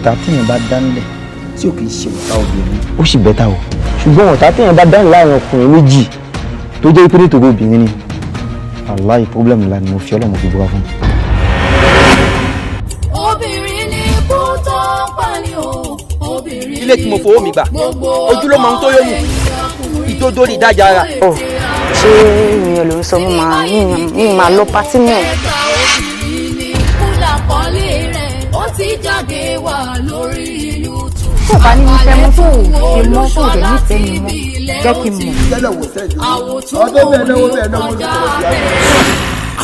ọ̀tá tíyẹn bá dánilẹ̀ tí ò kì í ṣe ọ̀tá obìnrin ó sì bẹ́tà o ṣùgbọ́n ọ̀tá tíyẹn bá dánilẹ̀ láàrin ọkùnrin méjì tó jẹ́ pé nítorí obìnrin ni wàláhì pọ́blẹ́mù ńlá ni mo fi ọlọ́mọ fi búra fún. obìnrin ní kú tó pàní o obìnrin ilé tí mo fowó mi gbà ojúlọ́mọ ohun tó yóò mú ìdodo ní ìdájà ara. ṣé ìyẹn ló ń sọ mi máa lọ pátí náà. ó ti jáde wà lórí YouTube. tó bá ní nífẹ̀ẹ́ mọ́ tó ṣe mọ́ tó dẹ̀ nífẹ̀ẹ́ mi mọ́ jẹ́ kí n mọ̀. ọdún bẹ́ẹ̀ náwó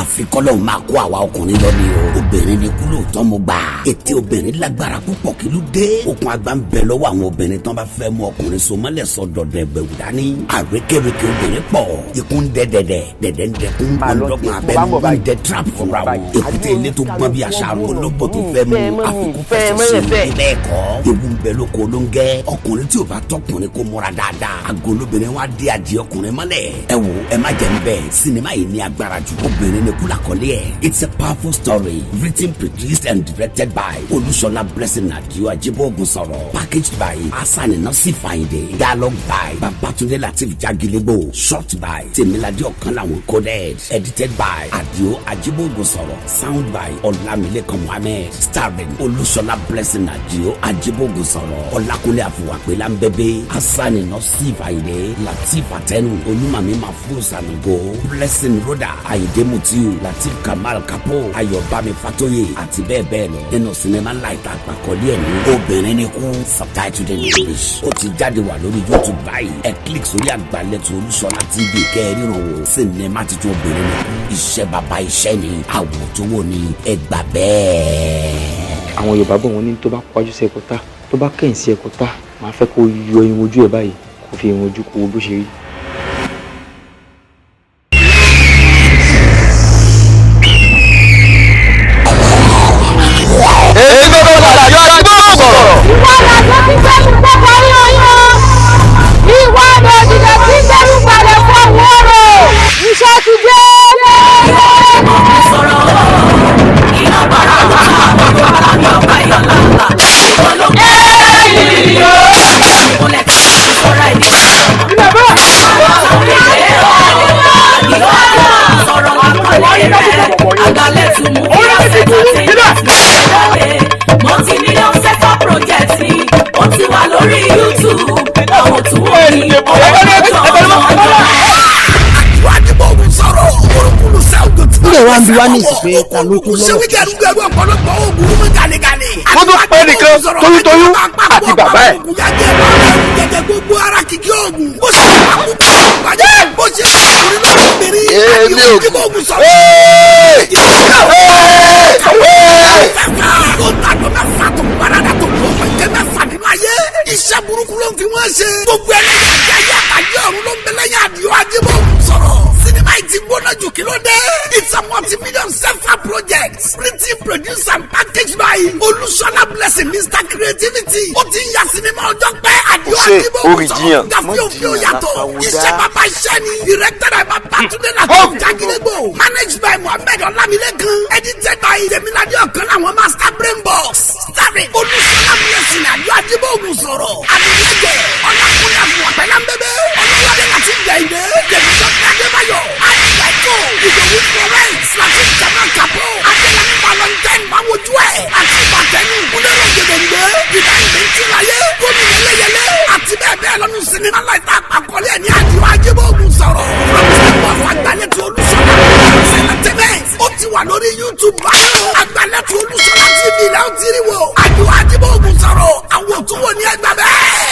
àfikọ́lọ́hún máa kó àwa ọkùnrin lọ ni o. obìnrin ni kúlò tán mo gbà. ètè obìnrin lágbára púpọ̀ kí ló dé. okùn àgbà ń bẹ lọ́wọ́ àwọn obìnrin tán bá fẹ́ mú ọkùnrin so mọ́lẹ̀ sọ dọ̀dọ̀ ẹgbẹ̀wò dání. àrékérekè obìnrin pọ̀. ikú ń dẹ dẹ̀dẹ̀ ń dẹkùn ọ̀dọ́gbọ̀n abẹ́ ń dẹ trap fúnra o. èkúté ilé tó gbọ́n bí aṣáájú olóbò tó fẹ́ mú àfikún fẹsẹ̀ sí ilé ẹ̀kọ́. ewu ń bẹ lóko ló ń gẹ́. ọkùnrin tí ò bá tọkùnrin kó múra dáadáa. àgọ́ olóbìnrin wa dé adìẹ ọkùnrin mọ́lẹ̀. ẹ wo ẹ má jẹ́ ń bẹ́ẹ̀ sinimá yìí ní agbára jù. obìnrin ni kúlà kọ́lé ẹ̀. It's a powerful story written, produced and directed by Olúṣọlá Blessing Adio Ajibogunsoro. Packaged by Hassan Nasi Fayinde. Dialogue by Babatunde Latif Jagilegbo. Shot by Temilade Okanlawon Coded. Edited by Adio Ajibogunsoro. Sound by Olamilekan Mohammed. Starring Olúṣọlá Blessing Adio Ajibogunsoro. Ọlákúnlé Àfùwàpẹ́ Lambebe. Hassan Nasi Fayinde. Latif Atẹnu. Olúmami Mahfouz Sanogo. Blessing Roda. Ayinde Mutiu. Latif Kamal Kapo. Ayọ̀bámi Fatoye. Àti bẹ́ẹ̀ bẹ́ẹ̀ lọ. Nínú sinimá ńlá ìta àpàkọ́lé ẹ̀ ní obìnrin ní kú. Subtitled in English. Ó ti jáde wà lórí YouTube báyìí. Ẹ click sórí àgbàlẹ̀tò Olúṣọlá TV kẹ́ẹ̀ríran wò. Sinimá titun obìnrin ní kú. Iṣẹ́ bàbá iṣẹ́ ni. Àwòtówó ni ẹ gbà bẹ́ẹ̀. àwọn Yorùbá bọ̀ wọ́n ní tó bá pàjù sí ẹ̀kọ́ tá tó bá kẹ́yìn sí ẹ̀kọ́ tá máa fẹ́ kó yọ irun ojú ẹ̀ báyìí kó fi irun ojú kó wo bó ṣe rí. wá ń bi wá ní ìsìnkú ta ló kú lọ́wọ́. ó tún pẹ́ nìkan toyúntoyún àti bàbá ẹ̀. gbogbo ara kìkì oògùn ó sì máa mú kí ọ̀hún bàjẹ́ bó ṣe ọkùnrin lọ́wọ́ obìnrin àti òkè oògùn sọ̀rọ̀. ó tàgbọ́ mẹ́fà tó parada tó kọ́ ọ̀jẹ̀ mẹ́fà nínú ayé. iṣẹ́ burúkú ló ń fi wọ́n ṣe. gbogbo ẹlẹ́yà àti ayé àtàjẹ́ ọ̀run ló ń bẹ lẹ́yìn Àdìó Ajíbógun sọ̀rọ̀. sinimá yìí ti gbóná jù kí ló dé. It's a multi-million self-help project. Written, produced and packaged by Olúṣọlá Blessing, Mr. Creativity. Ó ti ń ya sinimá ọjọ́ pẹ́ Àdìó Ajíbógun sọ̀rọ̀. Gàfí òfin òyàtọ̀. Iṣẹ́ bàbá iṣẹ́ ni. Directed by Babatunde Latif Jagilegbo. Managed by Mohammed Olamilekan. Edited by Temilade Okanlawon Master Brain Box. Starring Olúṣọlá Blessing Àdìó Ajíbógun sọ̀rọ̀. Àdìlẹ́jẹ̀ Ọlákúnlé Àfùwàpẹ́ Lambebe. Olúwadé Latif Dẹ̀yìndé. Jẹ̀mísọ́kẹ́ Adébáyọ̀. Adìlẹ́kọ̀. Ìdòwú Florence. Latif Kamal Kapo. Adéyẹmí Valentine Máwojú ẹ̀. Àti Bàtẹ́nu. Kúlẹ̀rọ̀ Gèdèǹgbé. Ìdáyìnbí Ntúláyé. Gómìnà Ẹlẹ́yẹlé. Àti bẹ́ẹ̀ bẹ́ẹ̀ lọ́nu sinimá láìta àpàkọ́lé ẹ̀ ní Àdìó Ajíbógun sọ̀rọ̀. Àgbàlẹ̀tò Olúṣọlá Entertainment. Ó ti wà lórí YouTube báyìí. Àgbàlẹ̀tò Olúṣọlá TV ilẹ̀ ó ti rí wo. Àdìó Ajíbógun sọ̀rọ̀. Àwọn òtún wo ni ẹgbẹ́ bẹ́ẹ̀.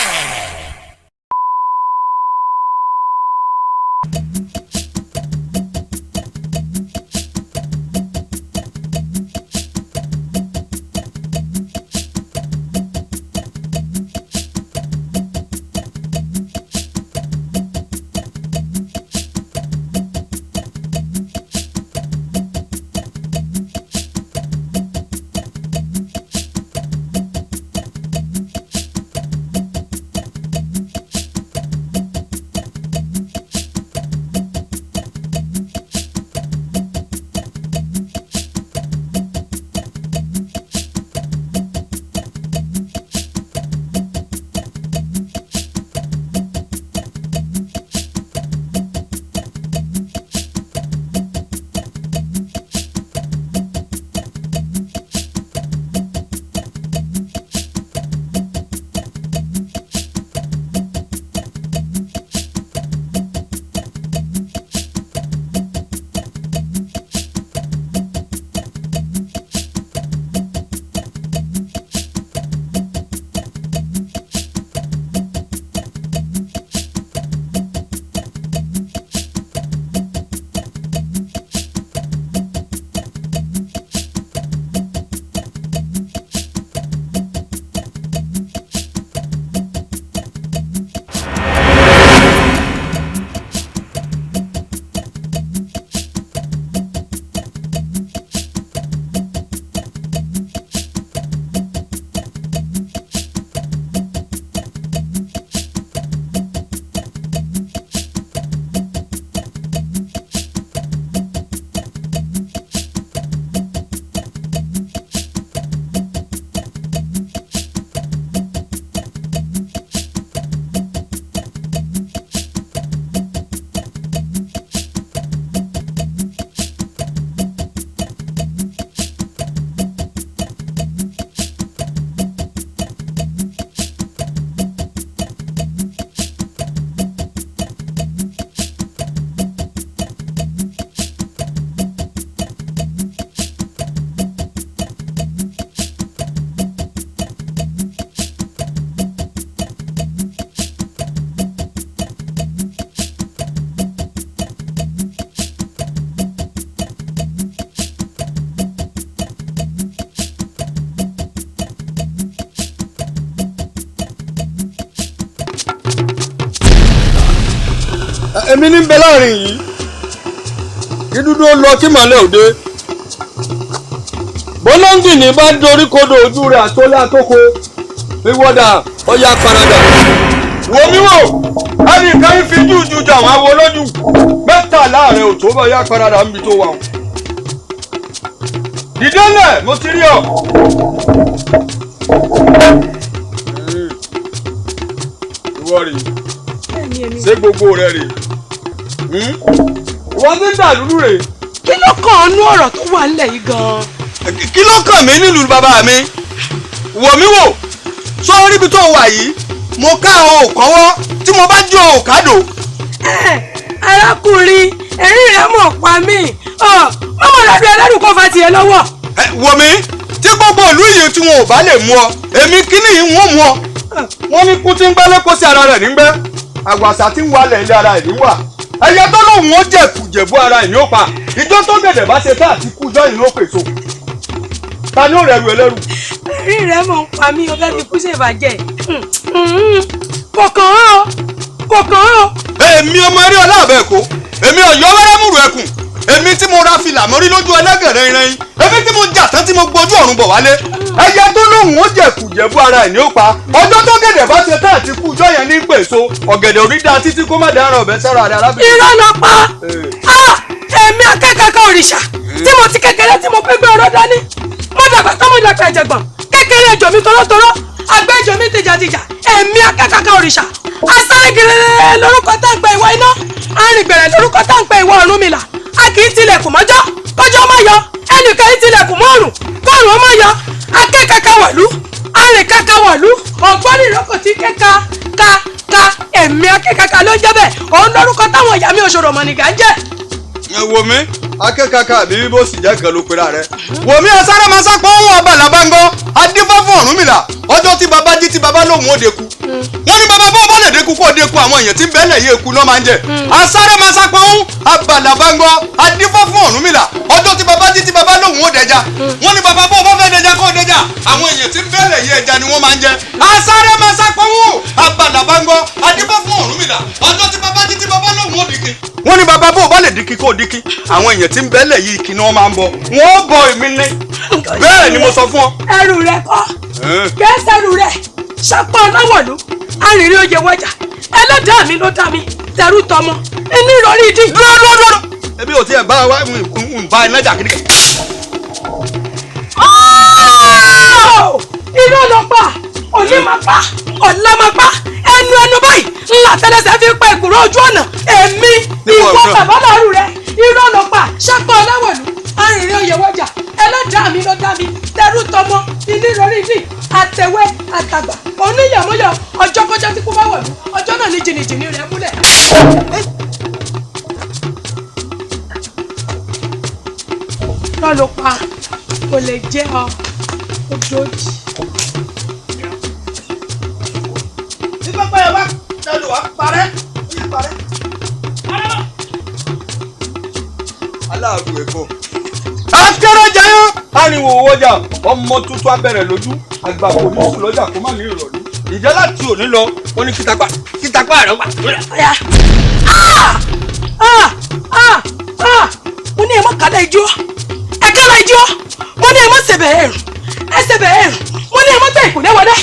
èmi ní bẹ láàrin yìí kí dúdú ó lọ kí màlẹ́ òde bọ́lọ́ngìnì bá dorí kodò ojú rẹ̀ àtọ́lé àtọ́kọ ìwọ́dà ọ̀yà paradà wò mí wò ẹnìkan ń fi jújù jà àwọn awo lójú mẹ́ta láàrin òtó bá ọ̀yà paradà ń bi tó wà. dìdélẹ̀ mo ti rí ọ. ìwọ rèé ṣé gbogbo rẹ rèé wọ́n ti ń dà lúlú rèé. kí ló kàn án nú ọ̀rọ̀ tó wà nílẹ̀ yìí gan-an. kí ló kàn mí nílùú bàbá mi wò mí wò sórí ibi tó wà yìí mo ká àwọn òkànwọ́ tí mo bá jó òkàdò. arákùnrin ẹ̀rín rẹ̀ mọ̀ pa mí mọ́mọ́ lọ́dún ẹlẹ́dùn kó fa tiẹ̀ lọ́wọ́. wò mí tí gbogbo ìlú yìí tí wọn ò bá lè mú ọ èmi kíní yìí wọ́n mú ọ. wọ́n ní kú tí ń gbẹ́lẹ́ kó sí ara rẹ̀ nígbẹ́ àgbàsá tí ń walẹ̀ ilé ara ẹ̀ níwà ẹyẹ tó lóun ó jẹ̀bú ara ẹ̀ ní ó pa ìjọ tó gẹ̀dẹ̀ bá ṣe tá àti kú jọ́yìn ló pèsò ta ni ó rẹ̀ rù ẹlẹ́rù. ẹ̀rín rẹ̀ mọ̀ pa mí o fẹ́ fi kú ṣèbàjẹ́ kọ̀ọ̀kan o kọ̀ọ̀kan o. èmi ọmọ eré ọlábẹ́ èkó èmi ọ̀yọ́ wẹ́rẹ́mùrù ẹkùn èmi tí mo ra fìlà mọ́rí lójú ẹlẹ́gẹ̀rẹ́ irin èmi tí mo jà tán tí mo gbójú ọ̀run bọ̀ wálé ẹyẹ tó lóhùn ó jẹ̀bú ara ẹ̀ ní ó pa ọjọ́ tó gẹ̀dẹ̀ bá ṣe tá àti kú jọ́ yẹn ní pèsò ọ̀gẹ̀dẹ̀ orí da títí kó má dára ọ̀bẹ sára rẹ̀ arábìnrin. irọ́ ló pa èmi akẹ́kọ̀ọ́ òrìṣà tí mo ti kékeré tí mo fẹ́ gbé ọ̀rọ̀ dání mo dàgbà tó mo dàgbà ẹ̀jẹ̀gbọ̀n kékeré ẹjọ́ mi tọ́lọ́tọ́lọ́ agbẹ́jọ́ mi tìjàtìjà èmi akẹ́kọ̀ọ́ òrìṣà asáré gẹ̀rẹ́ lórúkọ tá ń pè ìwọ iná arìngbẹ̀rẹ̀ lórúkọ tá ń pè ìwọ Ọ̀rúnmìlà a kì í tilẹ̀kùn mọ́jọ́ kọjọ́ má yọ ẹnìkan í tilẹ̀kùn mọ́ọ̀rùn kọ́ọ̀rùn ó má yọ akẹ́kọ̀ọ́ wọ̀lú arìnkẹ́kọ̀ọ́ wọ̀lú ọ̀gbọ́n ìrókò tí kẹ́ka ka èmi akẹ́kọ̀ọ́ ló ń jẹ́ bẹ́ẹ̀ òun lórúkọ táwọn ìyá mi òṣòro mọ̀nìgà ń jẹ́. ẹ wò mí akẹ́kọ̀ọ́ àbí bíbó sì jẹ́ kan ló pera rẹ̀ wò mí ọ̀sára máa sápọ̀ ohun ọba làbángọ́ adífá fún Ọ̀rúnmìlà ọjọ́ tí baba jí tí baba lóhùn ó deku wọ́n ní baba bọ́ lè deku kó deku àwọn èèyàn tí ń bẹ́ẹ̀lẹ̀ yé eku náà máa ń jẹ ọ̀sára máa sápọ̀ ohun ọba làbángọ́ adífá fún Ọ̀rúnmìlà ọjọ́ tí baba jí tí baba lóhùn ó dẹja wọ́n ní baba bọ́ fẹ́ dẹja kó dẹja àwọn èèyàn tí ń bẹ́ẹ̀lẹ̀ yé ẹja ni wọ́n máa ń jẹ ọ̀sára máa sápọ̀ ohun ọba làbángọ́ adífá fún Ọ̀rúnmìlà ọjọ́ tí baba jí tí baba lóhùn ó dìkì wọ́n ní baba bọ́ lè dìkì kó dìkì àwọn èèyàn tí ń bẹ́ẹ̀lẹ̀ yìí kì náà máa ń bọ wọ́n bọ èmi ní bẹ́ẹ̀ ni mo sọ fún ọ. ẹrù rẹ kọ́ kẹsẹrù rẹ ṣàpọ ọlọwọlú arìnrìn oyè wọjà ẹlẹ́dàá mi ló dá mi tẹrú tọmọ ẹni ìrọ̀rí ìdí. lọ́lọ́lọ́lọ́ ebi ò tiẹ̀ bá wa ń bá iná jà kiri. irọ́ ló pa òní máa pa ọ̀la máa pa ẹnu báyìí ńlá tẹlẹsẹ̀ fi pa ìkúrọ̀ ojú ọ̀nà èmi ìwọ bàbá lọ́rù rẹ irọ́ ló pa ṣàpọ ọlọwọlú arìnrìn oyè wọjà ẹlẹ́dàá mi ló dá mi tẹrú tọmọ ilé ìrọ̀rí ìdí àtẹ̀wé àtàgbà oníyàmúyà ọjọ́ kọjá tí kò bá wọ̀lú ọjọ́ náà ní jìnnìjìnnì rẹ̀ múlẹ̀. lọ́ ló pa kò lè jẹ́ ọ òjòjì. bí pápá yẹn bá tẹ̀lé wa parẹ́ parẹ́. aláàbò ẹ̀kọ́. akérèjayọ ariwo owójà ọmọ tuntun abẹrẹ lójú àgbà kò ní sùn lọ́jà kó má ní ìrọ̀lú ìjẹ́ láti òní lọ ó ní kìtàpá rẹ̀ wà. mo ní ẹ má kàdá ijó ẹ kàdá ijó mo ní ẹ má ṣẹbẹ̀ ẹ̀rù ẹ ṣẹbẹ̀ ẹ̀rù mo ní ẹ má gbé ìkùlé wọlé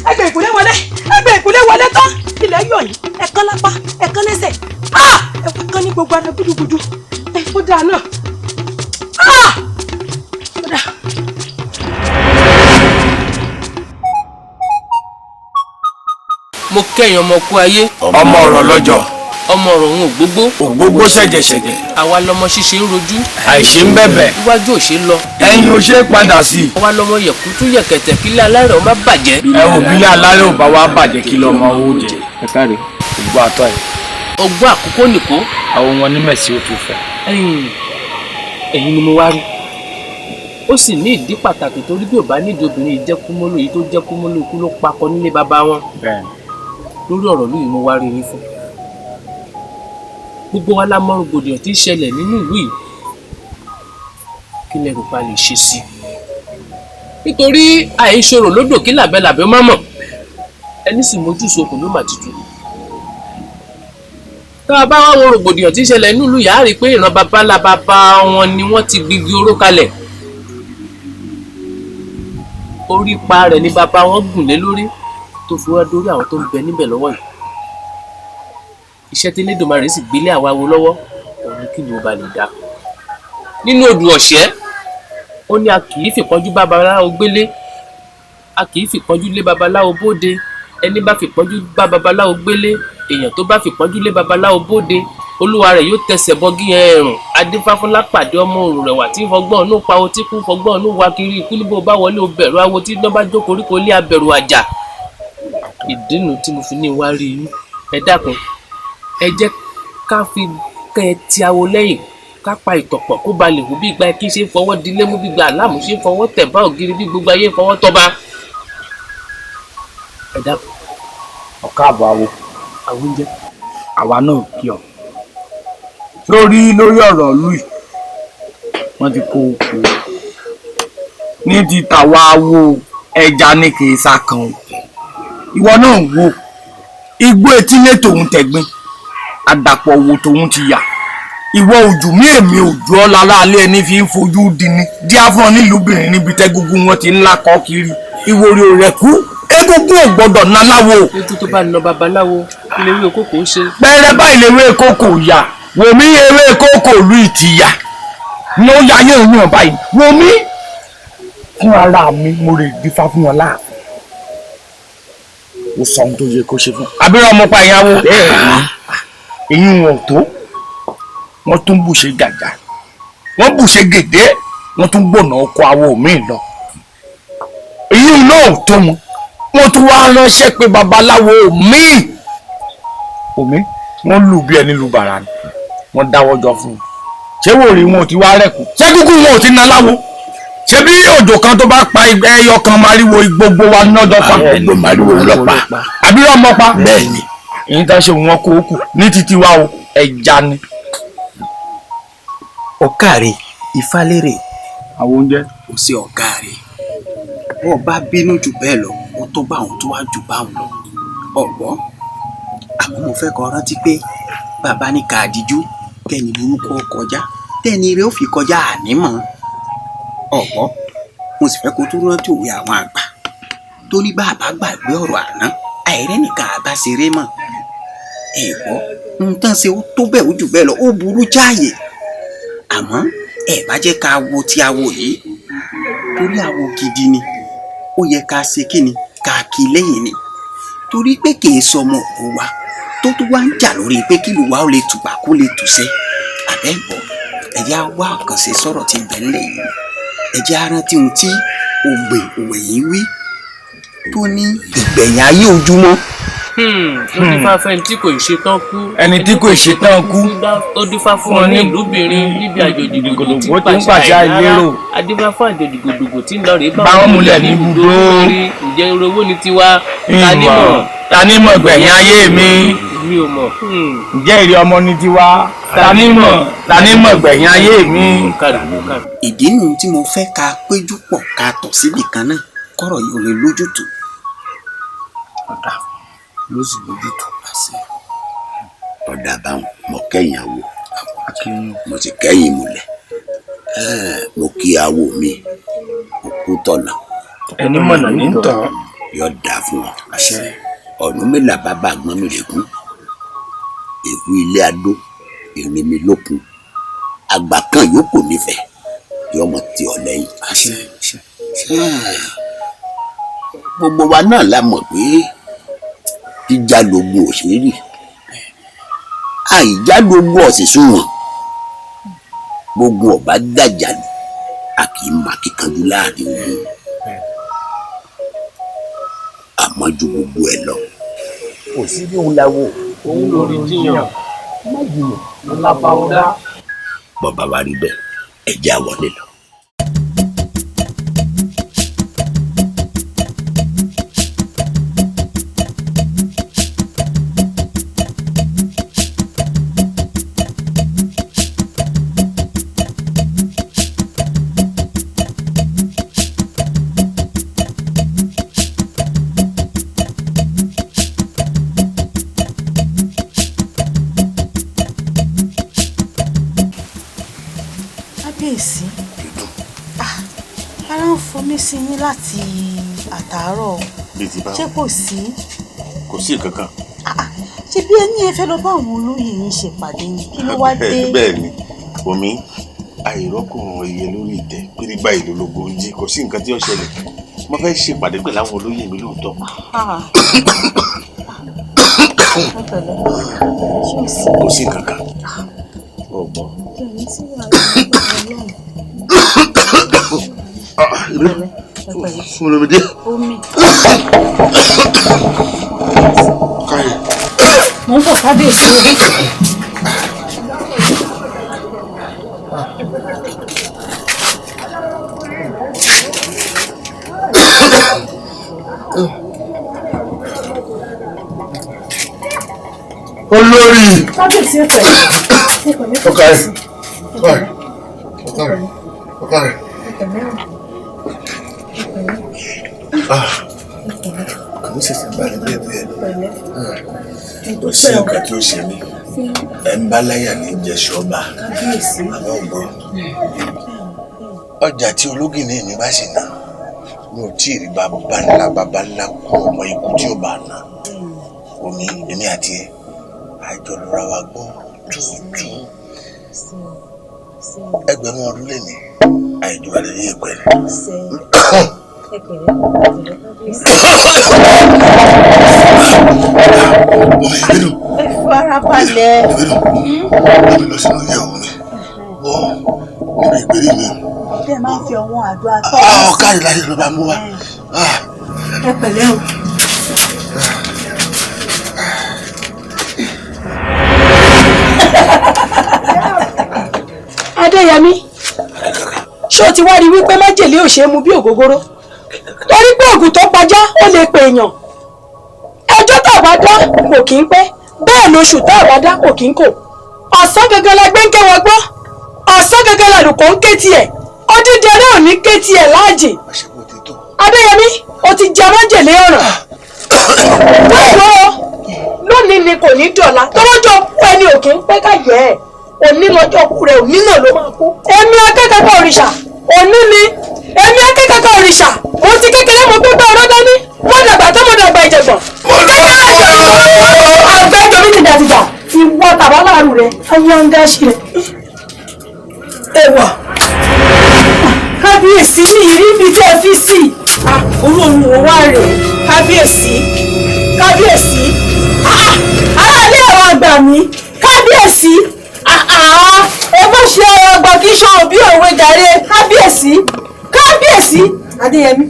ẹ gbé ìkùlé wọlé ẹ gbé ìkùlé wọlé tán ilẹ̀ yọ̀ yìí ẹ kán lápá ẹ kán lẹ́sẹ̀ ẹ kán ní gbogbo ara gbúdúgbúdú ẹ kó dáa náà. mo kẹ́yìn ọmọ kú ayé. ọmọ ọ̀rọ̀ lọ́jọ́. ọmọ ọ̀rọ̀ òun ògbógbó. ògbógbó ṣẹ̀jẹ̀ṣẹ̀jẹ̀. àwa lọmọ ṣíṣe ń rojú. àìṣe ń bẹ̀bẹ̀. iwájú ò ṣe lọ. ẹ̀yìn ò ṣe é padà sí i. àwa lọmọ yẹ̀kú tún yẹ̀kẹ̀tẹ̀ kílẹ̀ alárẹ̀ ò má bàjẹ́. ẹ ò bílẹ̀ alárẹ̀ ò bá wa bàjẹ́ kí lọ́mọ owó jẹ. ẹ káre ògbó àtọ́ ẹ̀. ọgbọ́n àkókò nìkó. àwọn wọn ní mẹ̀sí ó tún fẹ́. ẹ̀yin ni mo wá rí. ó sì ní ìdí pàtàkì torí bí ò bá nídìí obìnrin ìjẹkúmọ́lò yìí tó jẹkúmọ́lò ikú ló pakọ nílé bàbá wọn. lórí ọ̀rọ̀ lóyún mo wá rí yín fún. gbogbo wa la mọ rògbòdìyàn tí ń ṣẹlẹ̀ nínú ìlú yìí kí lẹ rò pa lè ṣe sí. nítorí àìṣòro lódò kí làbẹ́làbẹ́ má mọ̀ ẹni sì mójú sokùn ló mà tutù. tá a bá wá wo rògbòdìyàn tí ń ṣẹlẹ̀ nílùú yàrá rí i pé ìran babalá bàbá wọn ni wọ́n ti gbígbí oró kalẹ̀ orí ipa rẹ̀ ni bàbá wọn gùn lé lórí tó fi wá dórí àwọn tó ń bẹ níbẹ̀ lọ́wọ́ yìí iṣẹ́ tí Elédùmarè sì gbélé àwa wo lọ́wọ́ òun kí ni ó ba lè dá nínú odù ọ̀ṣẹ́ ó ní a kì í fìpọ́njú bá babaláwo gbélé a kì í fìpọ́njú lé babaláwo bóde ẹni bá fìpọ́njú bá babaláwo gbélé èèyàn tó bá fìpọ́njú lé babaláwo bóde olúwa rẹ̀ yóò tẹsẹ̀ bọ́gí ẹ̀rùn adífáfúnlá pàdé ọmọ òrùn rẹ̀ wà tí fọgbọ́n ọ̀nù pa otí kú fọgbọ́n ọ̀nù wa kiri ikú níbo bá wọlé o bẹ̀rù awo tí iná bá jó koríko lé abẹ̀rù àjà ìdínú tí mo fi ní wá rí yín ẹ dákun ẹ jẹ́ ká fi kẹ́ ẹ ti awo lẹ́yìn ká pa ìtọ̀pọ̀ kó ba lè wù bí ìgbà kí ṣe ń fọwọ́ dilé mú bí ìgbà aláàmú ṣe ń fọwọ́ tẹ̀ bá ògiri bí gbogbo ayé ń fọwọ́ tọ́ba ẹ dákun. ọ̀ká àbọ̀ awo àwọn oúnjẹ àwa náà kí ọ lórí ọ̀rọ̀ lùi wọ́n ti kó o kú ní ti tàwa wo ẹja ní kì í sàkàn o ìwọ náà wo igbó etílé tòun tẹ̀gbìn àdàpọ̀ wo tòun ti yà ìwọ ojú mi èmi ojú ọlá láàlẹ́ ẹni fi ń fojú dini díá fún ọ nílùúbìnrin níbi tẹ́gúngún wọn ti ń lakọ́ kiri ìwòrè rẹ̀ kú egungun ò gbọdọ̀ ná láwo. egun tó bá lọ babaláwo iléwé kókò ń ṣe. pẹ́ẹ́rẹ́ bá iléwé kókò yá wòmí ewé kókò lù ìtìyà ní ó yá yẹn yàn báyìí wòmí fún ara mi mo rè dífá fún wọn láàfin ó sọ ohun tó yẹ kó ṣe fún. àbúrò ọmọ pa ìyàwó èyí wọn ò tó wọn tún bù ṣe gàjà wọn bù ṣe gèdè wọn tún gbọ̀nà ọkọ̀ awo mi lọ èyí náà ò tó wọn wọ́n tún wá ránṣẹ́ pé babaláwo omi wọ́n lù bí ẹni lu bàrà ni wọ́n dáwọ́ jọ fún un ṣé wò rí wọn ò ti wá rẹ̀kù ṣé kúkú wọn ò ti ná láwo ṣé bí òjò kan tó bá pa ẹyọ kan mariwo gbogbo wa nọ́jọ́ pa ẹgbẹ́ mariwo lọ́pàá àbí ọmọ pa bẹ́ẹ̀ ni èyí tá ṣe wọn kó kù ní títí wa o ẹja ni. ọ̀kàrẹ̀ ìfálérè àwọn oúnjẹ kò sí ọ̀kàrẹ̀ wọ́n bá bínú jù bẹ́ẹ̀ lọ ó tó bá àwọn tó wá jù bá wọn lọ ọ̀gbọ́n àmọ́ mo fẹ́ kọ́ rántí pé bàbá ní ká díjú tẹ́ni burúkú kọjá tẹ́ni rẹ̀ ó fi kọjá ànímọ́ ọ̀gbọ́n mo sì fẹ́ kó tó rántí òwe àwọn àgbà tó ní bàbá gbàgbé ọ̀rọ̀ àná àìrẹ́ nìkan àbá ṣeré mọ́ ẹ̀gbọ́n nǹkan ṣe ó tó bẹ́ẹ̀ ó jù bẹ́ẹ̀ lọ ó burú jáàyè àmọ́ ẹ̀ bá jẹ́ ká wo ti awo yìí torí awo gidi ni ó yẹ ká ṣe kíni ká kí lẹ́yìn ni torí pé kìí sọmọ òkú wa tó tún wá ń jà lórí pé kí lùwà ó lè tùbà kó lè tùṣẹ́ àbẹ́gbọ́ ẹ̀jẹ̀ á wá àkànṣe sọ̀rọ̀ tí ń bẹ ńlẹ̀ yìí ẹ̀jẹ̀ á rántí ohun tí ògbè yìí wí tó ní ìgbẹ̀yìn ayé ojúmọ́. ó dífá fẹ́ni tí kò ṣetán kú. ẹni tí kò ṣetán kú. ó dífá fún ọ ní ìlúbìnrin níbi àjòjì gbogbo tí ń pàṣẹ àìlérò. adífá fún àjòjì gbogbo tí ń lọ rèé bá wọn múlẹ̀ ní ibùdó. ǹjẹ́ owó ni tiwa. tanímọ̀ gbẹ̀yìn ayé mi. mi ò mọ̀. ǹjẹ́ èrè ọmọ ni tiwa. tanímọ̀ gbẹ̀yìn ayé mi. ìdí nu tí mo fẹ́ ká péjú pọ̀ ká tọ̀ síbì kan náà kọ́rọ̀ yìí ò lè lójútùú. ọ̀dà ló sì lójútùú àṣẹ. ọ̀dà báwọn mo kẹ́yìn awo mo sì kẹ́yìn múlẹ̀ mo kí awo mi òkú tọ̀nà. ẹni mọ̀nà ní tọ̀. yóò dáa fún ọ. Ọ̀rúnmìlà bàbá àgbọn mi rèkún èkú ilé adó èrè mi lókun àgbà kan yòókù nífẹ̀ẹ́ yọmọ tí ọ lẹ́yìn. gbogbo wa náà la mọ̀ pé ìjà lógun òṣèré àìjà lógun ọ̀sẹ̀sùn wọn gbogbo ọba dàjà ni a kì í má kíkanjú láàrin òun àmọ́ ju gbogbo ẹ̀ lọ. kò sí bí òun láwo òun lórí jiyàn má jiyàn ńlá bá wọn dá. bọ́ba wa rí bẹ́ẹ̀ ẹ jẹ́ á wọlé lọ. kábíyèsí ara ń fọ mí sí yín láti àtàárọ̀ ṣé kò sí. kò sí kankan. ṣé bí ẹni ẹ fẹ́ lọ bá àwọn olóyè yín ṣèpàdé ni kí ló wá dé. bẹ́ẹ̀ ni omi àìrọ́kùnrin iye lórí ìtẹ́ péré báyìí lólógbò ń jí kò sí nǹkan tí ó ṣẹlẹ̀ mo fẹ́ ṣèpàdé pẹ̀lú àwọn olóyè mi lóòótọ́. kò sí kankan. ọgbọ́n. Olùmídé. Mo ń bọ̀ kábíyèsí. Olórí. Kábíyèsí ẹ̀fẹ̀. Ọ̀kàrẹ̀. Kò ní ṣẹ̀ṣẹ̀ balẹ̀ bẹ́ẹ̀ kò sí nǹkan tí ó ṣe mí ẹ̀ ń bá láyà ní jẹ̀ṣọ́ ọba àmọ́ ọ̀gbọ́n ọjà tí ológìní mi bá sì ná mi ò tí ì rí bàbá ńlá kú ọmọ ikú tí ó bá ná omi èmi àti ẹ àjọ lọ́ra wa gbọ́ túútú ẹgbẹ̀rún ọdún lè ní àìjọ àlẹ́ yìí pẹ̀lú. Ẹ farabalẹ̀. Èmi lọ sínú ìyàwó mi. Wọ́n níbi ìgbérí mi. Bí ẹ máa ń fi ọwọ́ àdúrà tọ́. Ọ̀kárí láyé ló bá mú wa. Ẹ pẹ̀lẹ́ o. Adéyẹmí, ṣé o ti wá rí wípé májèlé ò ṣe é mu bí ògógóró? Torí pé ògùn tó pajá ó lè pè èèyàn. Ẹjọ́ tá a bá dá kò kí ń pẹ́, bẹ́ẹ̀ lóṣù tá a bá dá kò kí ń kò. Ọ̀sán gangan la gbé ń ké wọn gbọ́, ọ̀sán gangan la lùkọ́ ń ké tiẹ̀, odídẹ náà ò ní ké tiẹ̀ láàjì. Adéyẹmí, o ti jẹ májèlé ọ̀ràn. Wọ́n lónìí ni kò ní dọ̀la, tọ́lọ́jọ́ kú ẹni ò kí ń pẹ́ káyọ̀ ẹ̀. Òní lọ́jọ́ kú rẹ̀, òní náà ló máa kú. Èmi akẹ́kọ̀ọ́ òrìṣà, òní ni. Èmi akẹ́kọ̀ọ́ òrìṣà, mo ti kékeré mo gbé ọ̀rọ̀ dání. Mo dàgbà tó mo dàgbà ìjẹ̀gbọ̀n. Àgbẹ̀jọ mi ti dàtìjà, ìwọ tàbá láàrú rẹ̀, ayé ń dá sí rẹ̀. Ẹ̀wà, kábíyèsí ní ìrírí tí ẹ fi sí. Olóhùn ò wá rè é, kábíyèsí. Kábíyèsí. Aráàlú ẹ̀rọ àgbà mi, kábíyèsí. Ẹ bó ṣe ọgbà kí sọ òbí òwe jàre, kábíyèsí. Kábíyèsí. Adéyẹmí.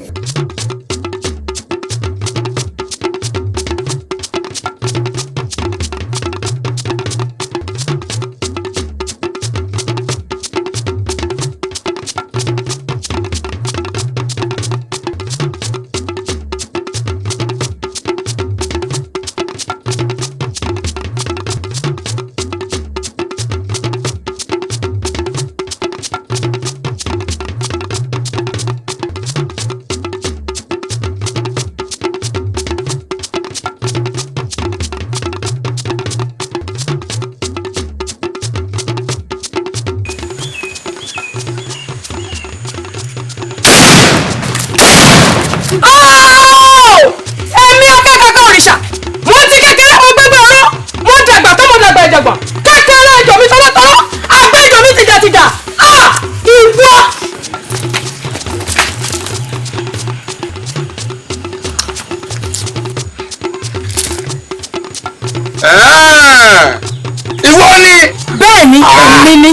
Ìwọ ni. Bẹ́ẹ̀ni, èmi ni.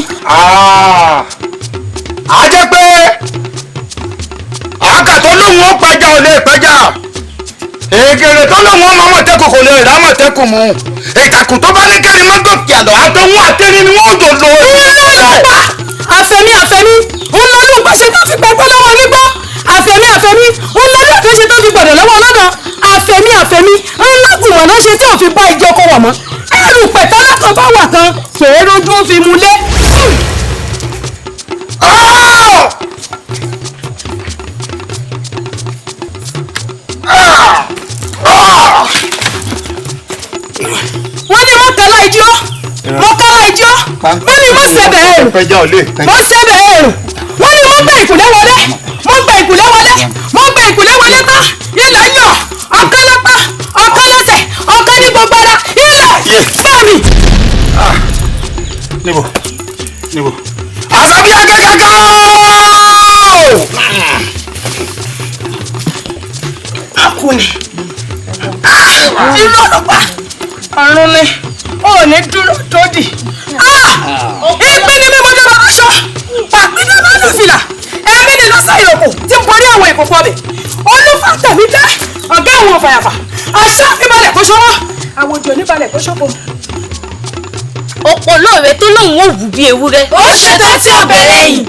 A jẹ́ pé àkàtọ́ lóhùn ó pẹja ò lè pẹja, ègèrè tó lóhùn ó mọ̀mọ́tẹ́kùn kò lè rámọ̀tẹ́kùn mú, ìtàkùn tó bá ní kẹ́rin má gòkè àlọ́ àtọ́hún àtẹ́rin ni wọ́n dòdò. Àfẹ̀mí òun lọ́dún gbọ́sẹ̀ tó fi gbọ́gbọ́ lọ́wọ́ nígbọ́. Àfẹ̀mí òun lọ́dún àtúnṣe tó fi gbọ̀dọ̀ lọ́wọ́ lọ́dọ̀. Àfẹ̀mí òun láti wọ̀n náà ṣe tí ò fi bá ìjọ kọ wọ̀ mọ́. Ẹrù pẹ̀tẹ́lá kan bá wà kan kèé rojú fi mu lé. Wọ́n ní mọ́kànlá ìjọ́ wọ́n ní mo ṣe bẹ̀rẹ̀ ẹ̀rù mo ṣe bẹ̀rẹ̀ ẹ̀rù wọ́n ní mo gbẹ ìkùlé wọlé mo gbẹ ìkùlé wọlé mo gbẹ ìkùlé wọlé tán ilẹ̀ yọ ọ̀kan lápá ọ̀kan lẹ́sẹ̀ ọ̀kan ní gbogbo ara ilẹ̀ bọ́ọ̀mì. níbo Àṣàbí akẹ́kọ̀ọ́ akuni irú ọlọ́pàá ọ̀run ni ó ní dúró tó dì ìpín ni mímú dábàá aṣọ pàpínlẹ̀ máa lù fìlà ẹ̀mí ni lọ́sàáyé òkú tí ń borí àwọn ìkòkò ọbẹ̀ olúfà tẹ̀mí tẹ́ ọ̀gá àwọn fàyàfà aṣọ ìbalẹ̀ kó ṣọwọ́ àwọn òjò níbalẹ̀ kó ṣọ́kọ. ọ̀pọ̀ lóore tó lóun ò wù bí ewúrẹ́. ó ṣetán sí ọbẹ̀ lẹ́yìn.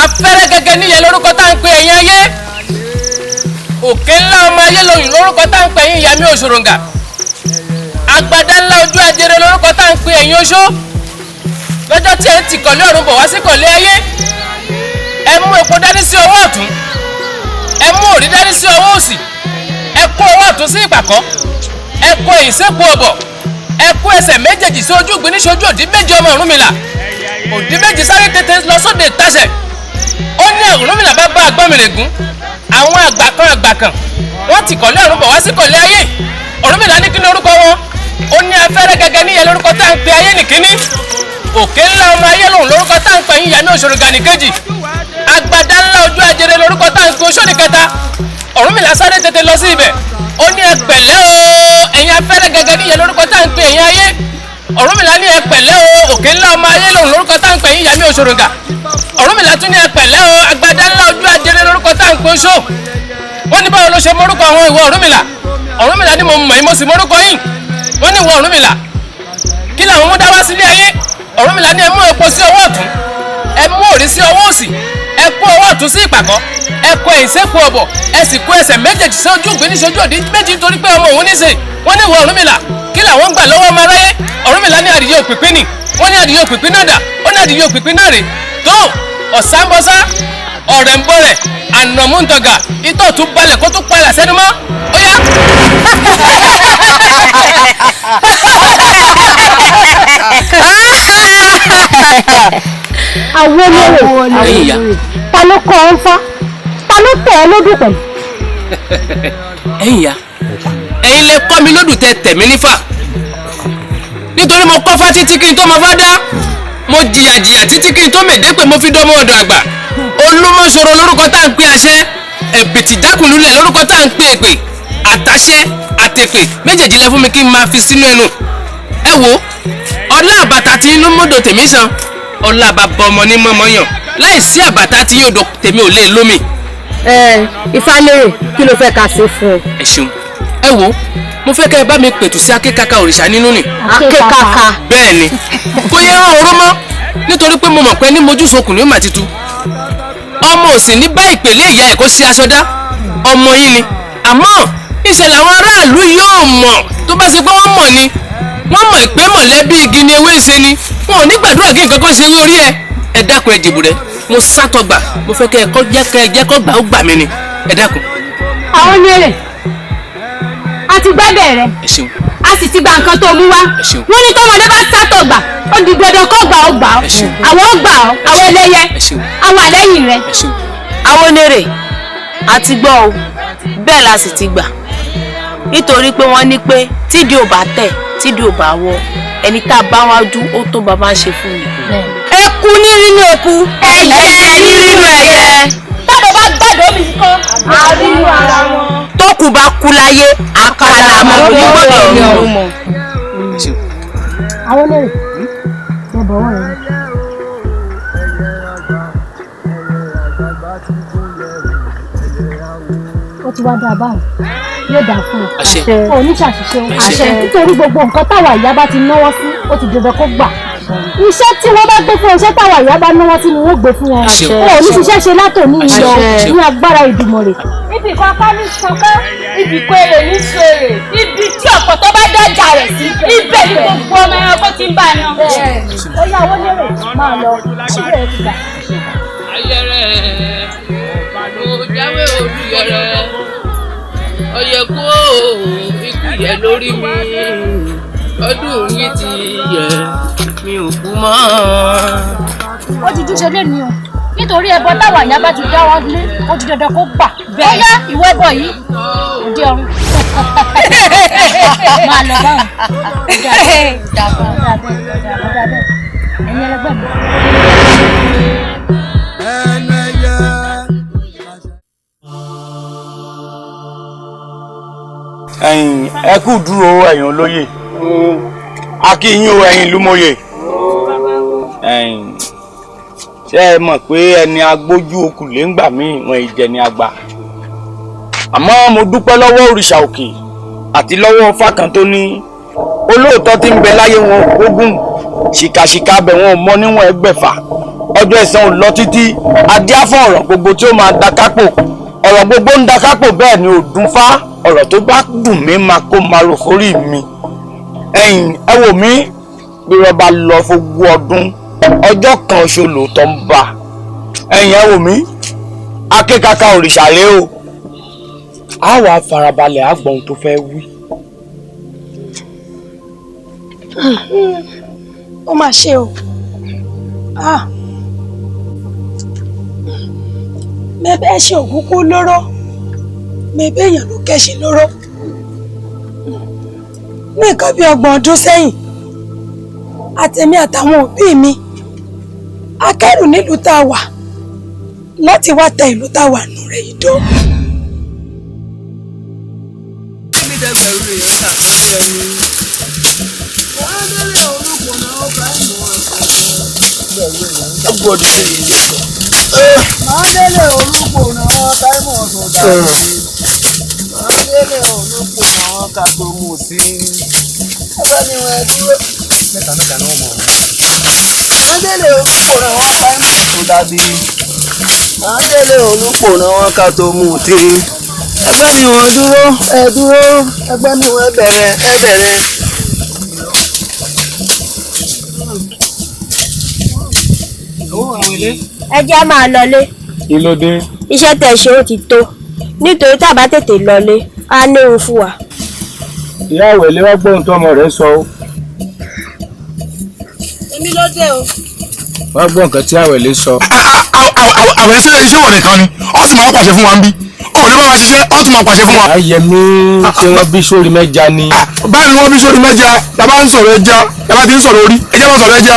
afẹ́rẹ́ gẹ́gẹ́ níyẹn lórúkọ tá à ń pe ẹ̀yin ayé òkè ńlá ọmọ ayé lóyún lórúkọ tá à ń pe ẹ̀yin ìyá mi òṣòròǹgà agbada ńlá ojú ajere lórúkọ tá à ń pe ẹ̀yin oṣó lọ́jọ́ tí ẹ ti kọ̀lé ọ̀run bọ̀ wá sí kọ̀lé ayé ẹ mú epo dání sí ọwọ́ ọ̀tún ẹ mú òrí dání sí ọwọ́ òsì ẹ kó ọwọ́ ọ̀tún sí ìpàkọ́ ẹ kó èyí sépo ọ̀bọ̀ ẹ kó ẹsẹ̀ méjèèjì sí ojú ìgbín níṣojú òdì méjì ọmọ Ọ̀rúnmìlà òdì méjì sáré tètè lọ sóde ìtaṣẹ̀ ó ní Ọ̀rúnmìlà bá bá Agbọ́nmìrègún àwọn àgbà kan wọ́n ti kọ̀lé ọ̀run bọ̀ wá sí kọ̀lé ayé Ọ̀rúnmìlà ní kí ni orúkọ wọn ó ní afẹ́rẹ́ gẹ́gẹ́ níyẹn lórúkọ tá à ń pe ayé nìkíní òkè ńlá ọmọ ayé lòun lórúkọ tá à ń pe yín Ìyámí Òṣòròǹgà nìkejì agbada ńlá ojú ajere lórúkọ tá à ń pe oṣó nìkẹta Ọ̀rúnmìlà sáré tètè lọ sí ibẹ̀ ó ní ẹ pẹ̀lẹ́ o ẹ̀yin afẹ́rẹ́ gẹ́gẹ́ níyẹn lórúkọ tá à ń pe ẹ̀yin ayé Ọ̀rúnmìlà ní ẹ pẹ̀lẹ́ o òkè ńlá ọmọ ayé lòun lórúkọ tá à ń pe yín Ìyámí Òṣòròǹgà Ọ̀rúnmìlà tún ní ẹ pẹ̀lẹ́ o agbada ńlá ojú ajere lórúkọ tá à ń pe oṣó wọ́n ní báwo ló ṣe mórúkọ àwọn ìwọ Ọ̀rúnmìlà Ọ̀rúnmìlà ní mo mọ̀ yín mo sì mórúkọ yín wọ́n ní ìwọ Ọ̀rúnmìlà kí làwọn mú dá wá sílé ayé Ọ̀rúnmìlà ní ẹ mú epo sí ọwọ́ ọ̀tún ẹ mú òrí sí ọwọ́ òsì ẹ kó ọwọ́ ọ̀tún sí ìpàkọ́ ẹ kó ẹ̀yìn sépo ọ̀bọ̀ ẹ sì kó ẹsẹ̀ méjèèjì sí ojú ìgbín níṣojú òdì méjì nítorí pé ọmọ òun níṣe wọ́n ní ìwọ Ọ̀rúnmìlà kí làwọn gbà lọ́wọ́ ọmọ aráyé Ọ̀rúnmìlà ní adìyẹ òpìpín ni wọ́n ní adìyẹ òpìpín náà dà ó ní adìyẹ òpìpín náà rè tó ọ̀sánbọ́sá ọ̀rẹ́ ń bọ̀rẹ̀ ànàmúntọ̀gà itọ́ tún balẹ̀ kó tún palẹ̀ sẹ́nu mọ́ ó yá. àwọn olóró ta ló kọ́ ọ́ ń fá ta ló tẹ̀ ẹ́ lódù pẹ̀lú. ẹ̀yin ya ẹ̀yin lè kọ́ mi lódù tẹ tẹ̀mí nífà nítorí mo kọ́ fá títí kí n tó mọ fá dá mo jìyàjìyà títí kí n tó mèdè pé mo fi dánmọ́ ọ̀dọ̀ àgbà olúmọ̀ṣòro lórúkọ tá à ń pè àṣẹ ẹ̀bìtì dákùnlulẹ̀ lórúkọ tá à ń pè èpè àtàṣẹ àtẹ̀pè méjèèjì lẹ fún mi kí n máa fi sínú ẹnu ẹ wo ọlá àbàtà tí inú mọ́dọ̀ tèmi san ọlá bàbá ọmọ ní mọ́mọ́ yàn láì sí àbàtà tí yóò dọ̀ tèmi ò lè lómi. Ifálérè kí ló fẹ́ ká ṣe fún ọ. ẹ ṣeun ẹ wo mo fẹ́ kẹ́ ẹ bá mi pẹ̀tù sí akékaka òrìṣà nínú ni. akékaka. bẹ́ẹ̀ ni kò yẹ hàn oró mọ́ nítorí pé mo mọ̀ pé ní mojúsokùn ní mà títú ọmọ òsì ní bá ìpèlè ìyá ẹ̀ kó ṣe aṣọdá ọmọ yín ni àmọ́ ìṣẹ̀ làwọn aráàlú yóò mọ̀ tó bá ṣe pé wọ́n mọ̀ ni wọ́n mọ̀ pé mọ̀lẹ́bí igi ni ewé ṣe ni wọn ò ní gbàdúrà kí nǹkan kan ṣe wé orí ẹ dákun ẹ dìbò rẹ mo sátọgbà mo fẹ́ kẹ́ ẹ jẹ́ kọ́ gbà ó gbà mí ni ẹ dákun. àwọn nírè a ti gbẹ́bẹ̀ rẹ a sì ti gba nǹkan tó mú wá wọ́n ní tọ́mọdé bá sátọgbà ó di dandan kó gbà ó gbà ó àwọn ó gbà ó àwọn ẹlẹ́yẹ àwọn àlẹ́yìn rẹ. àwọn nírè a ti gbọ́ o bẹ́ẹ̀ la sì ti gbà nítorí pé wọ́n ní pé tídìí ò bá tẹ̀ tídìí ò bá wọ́ ẹni tá a bá wájú ó tó bàbá ń ṣe fún mi. eku ní nínú eku ẹyẹ ní nínú ẹyẹ tábà bá gbàdọ̀ mi kọ́ àrínú ara wọn. tó kù bá kú láyé àkàlà mọ̀ ní gbọ́dọ̀ ní ọ̀run mọ̀. àwọn lè ṣe bọ̀wọ̀ rẹ̀. ó ti wá dá a báyìí yóò dà fún ọ oníṣàṣìṣe àṣẹ nítorí gbogbo nǹkan táwa ìyá bá ti náwó sí ó ti dandan kó gbà iṣẹ́ tí wọ́n bá gbé fún iṣẹ́ táwa ìyá bá náwó sí ni wọ́n gbé fún wọn. Wọn ò ní ṣiṣẹ́ ṣe látòní ìlọ ní agbára Ìdùmarè. Ibi kankan ní kankan, ibi kó èrè ní so èrè, ibi tí ọ̀pọ̀tọ́ bá dọ́jà rẹ̀ sí, ibẹ̀ ni gbogbo ọmọ ẹranko ti ń bá yan. Ó yá owó lérè máa lọ, síbẹ̀ ẹ̀ ti gbà. Ayẹrẹ ó jáwé olùyẹrẹ ọyẹ kó ikú yẹ lórí mi ọdún yìí ti yẹ mi ò kú mọ́. Ó ti dúṣe lé ní o nítorí ẹbọ táwọn àyà bá ti dá wọn lé ó ti dandan kó gbà. Ó yá ìwọ ẹbọ yìí òde ọ̀run. Máa lọ báwọn. Ẹ̀yin ẹlẹgbẹ́ mi. Ẹ kú dúró ẹ̀yin olóyè akíyín o ẹ̀yin ìlúmọ̀yè ṣé ẹ mọ̀ pé ẹni agbójú okùnlé ń gbà mí wọn ìjẹ ni àgbà àmọ́ mo dúpẹ́ lọ́wọ́ òrìṣà òkè àti lọ́wọ́ fákan tó ní olóòótọ́ tí ń bẹ láyé wọn ogún ṣìkàṣìkà bẹ̀ wọn mọ níwọ̀n ẹgbẹ̀fà ọjọ́ ẹ̀san ò lọ títí adíá fún ọ̀rọ̀ gbogbo tí ó máa da kápò ọ̀rọ̀ gbogbo ń da kápò bẹ́ẹ̀ ni ò dún fá ọ̀rọ̀ tó bá dùn mí máa kó máa rò forí mi ẹ wò mí bí wọ́n bá lọ fógún ọdún ọjọ́ kan oṣù lóòótọ́ ń bà ẹ wò mí akékaka òrìṣà rèé o á wà farabalẹ̀ àgbọ̀n tó fẹ́ wí. Ó mà ṣe o mẹ́bẹ́ ṣe ògún kú lóró mẹ́bẹ́ èèyàn ló kẹ́ṣe lóró ní nǹkan bí 30 ọdún sẹ́yìn àtẹ̀mí àtàwọn òbí mi akẹ́rù nílùú tá a wà láti wá tẹ ìlú tá a wà nù rẹ̀ ìdó. Mándélé olúkò náà táìmọ̀ sọ̀tà sí. Mándélé olúkò náà ká tó mú sí. Ẹ̀wọ̀n ni wọ́n dúró. Mẹ́ta náà mọ̀. Mándélé olúkò náà wọ́n táìmọ̀ sọ̀tà sí. Mándélé olúkò náà wọ́n ká tó mú sí. Ẹgbẹ́ ni wọ́n dúró. Ẹ dúró. Ẹgbẹ́ ni wọ́n bẹ̀rẹ̀. Ẹ bẹ̀rẹ̀. Ẹ jẹ́ máa lọlé. Kí ló dé? Iṣẹ́ tẹ́ ṣe ó ti tó nítorí tá a bá tètè lọlé á léwu fún wa. Ìyá ìwẹ̀lẹ́ wá gbóhùn tó ọmọ rẹ̀ sọ o. Èmi ló dé o. Wá gbọ́ nǹkan tí àwẹ̀lẹ́ sọ. Àwẹ̀lẹ́ ṣe iṣẹ́ wọ̀ nìkan ni ó sì máa pàṣẹ fún wa ń bí ó lè bá wa ṣiṣẹ́ ó tún máa pàṣẹ fún wa. Ayẹmí ṣé wọ́n bí sórí mẹ́ja ni. Báyìí ni wọ́n bí sórí mẹ́ja yàrá ń sọ̀rọ̀ ẹja yàrá ti ń sọ̀rọ̀ orí ẹja máa sọ̀rọ̀ ẹja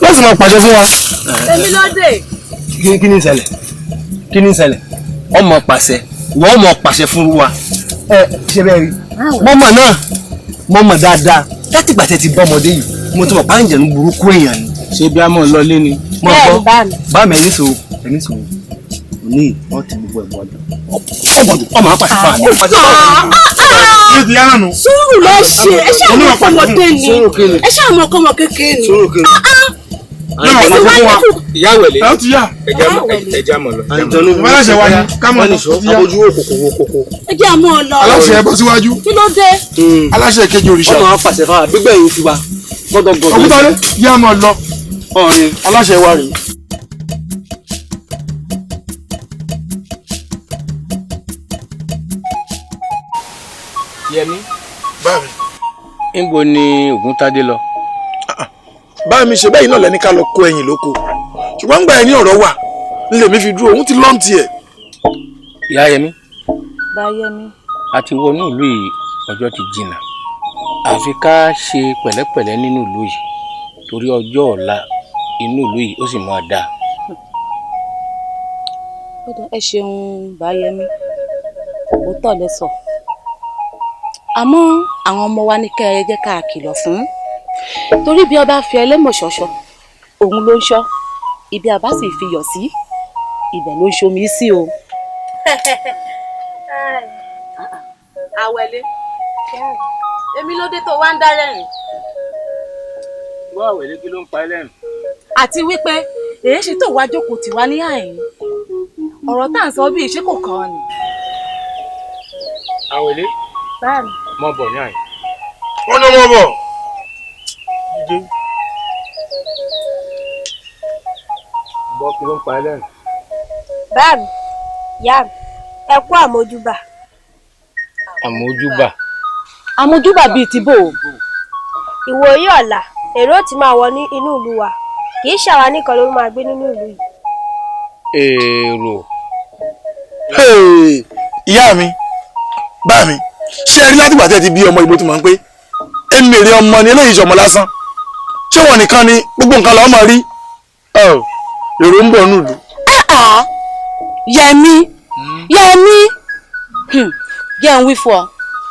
yóò sì máa pàṣẹ fún wa. Èmi ló dé. Kí ni ìṣẹ̀lẹ̀? Kí ni ìṣẹ̀lẹ̀? Ọmọ pàṣẹ ìwọ ọmọ pàṣẹ fún wa. Ṣé bẹ́ẹ̀ rí mọ́mọ́ náà mọ́mọ́ dáadáa láti gbàtẹ́ ti bọ́ ọmọdé yìí mo ti mọ̀ páńjẹ̀ ní burúkú èèyàn ni. Ṣé bí a mọ̀ lọ lé ni? Mo gbọ́ bá mi ẹni sòwò ní wọ́n ti gbogbo ẹ̀gbọ́n ọdún ọmọ apàṣẹ fún àná. Sùúrù ló ṣe ẹ ṣáà mọ ọkọmọdé ni ẹ ṣáà mọ ọkọmọ kékeré ni. Ìyá ìwẹ̀lẹ́ ẹ ti yá ẹja mọ̀ lọ. Àǹtọ̀nù aláṣẹ wa ni ká mọ̀ lọ. Ojú òkòkò. Ẹ jẹ́ àmọ́ ọ lọ. Aláṣẹ ẹ bọ́ síwájú. Kí ló dé? Aláṣẹ kejì òrìṣà. Ọmọ apàṣẹ fún àbígbẹ̀ yìí ti wa gbọ́dọ̀gbọ́dọ̀. Òkútọ́lé yá mọ̀ lọ. Ọ̀rẹ́ aláṣẹ wa rèé. Yẹmí. Báàmì. Níbo ni Ògúntádé lọ? Báàmì ṣe bẹ́ẹ̀ náà lẹ́ni ká lọ kó ẹ̀yìn lóko. Ṣùgbọ́n gbà ẹ̀ ní ọ̀rọ̀ wà nílé mi fi dúró òun ti lọ́ǹtì ẹ̀. Ìyá Yẹmí. Bá Yẹmí. A ti wọnú ìlú yìí ọjọ́ ti jìnnà. Àfi ká ṣe pẹ̀lẹ́pẹ̀lẹ́ nínú ìlú yìí torí ọjọ́ ọ̀la inú ìlú yìí ó sì máa dáa. Ẹ ṣeun bá Yẹmí. Òótọ́ lẹ sọ. Àmọ́ àwọn ọmọ wa ní kẹ́ ẹ jẹ́ ká kìlọ̀ fún torí bí ọba fi ẹlẹ́mọ̀ ṣọ̀ṣọ̀ òun ló ń ṣọ́ ibi àbá sì fi yọ̀ sí ibẹ̀ ló ń ṣomi sí o. Àwẹ̀lé èmi ló dé tó wá ń dá rẹ́rìn. gbọ́ àwẹ̀lé kí ló ń pa ẹlẹ́rìn. àti wípé èyí ṣe tó wá jókòó tiwa ní àyín ọ̀rọ̀ tá à ń sọ bí ìṣe kò kàn án ni. àwẹ̀lé báyìí mọ bọ̀ ní àyín. wọ́n ní wọ́n bọ̀. gbọ́ kí ló ń pa ẹlẹ́rìn. báàmì ìyá mi ẹ kú àmójúbà. àmójúbà. àmójúbà bíi ti bò ó. ìwòye ọ̀la èrò ti máa wọ ní inú ìlú wa kì í ṣàwa nìkan ló máa gbé nínú ìlú yìí. èrò. ìyá mi bá mi ṣé ẹ rí látìgbà tẹ́ ti bí ọmọ ìbò tí mò ń pé èmi èrè ọmọ ni eléyìí ṣọmọ lásán ṣé wọn nìkan ni gbogbo nǹkan làwọn máa rí èrò ń bọ̀ nílùú. Yẹmi Yẹmi jẹ́ ń wí fún ọ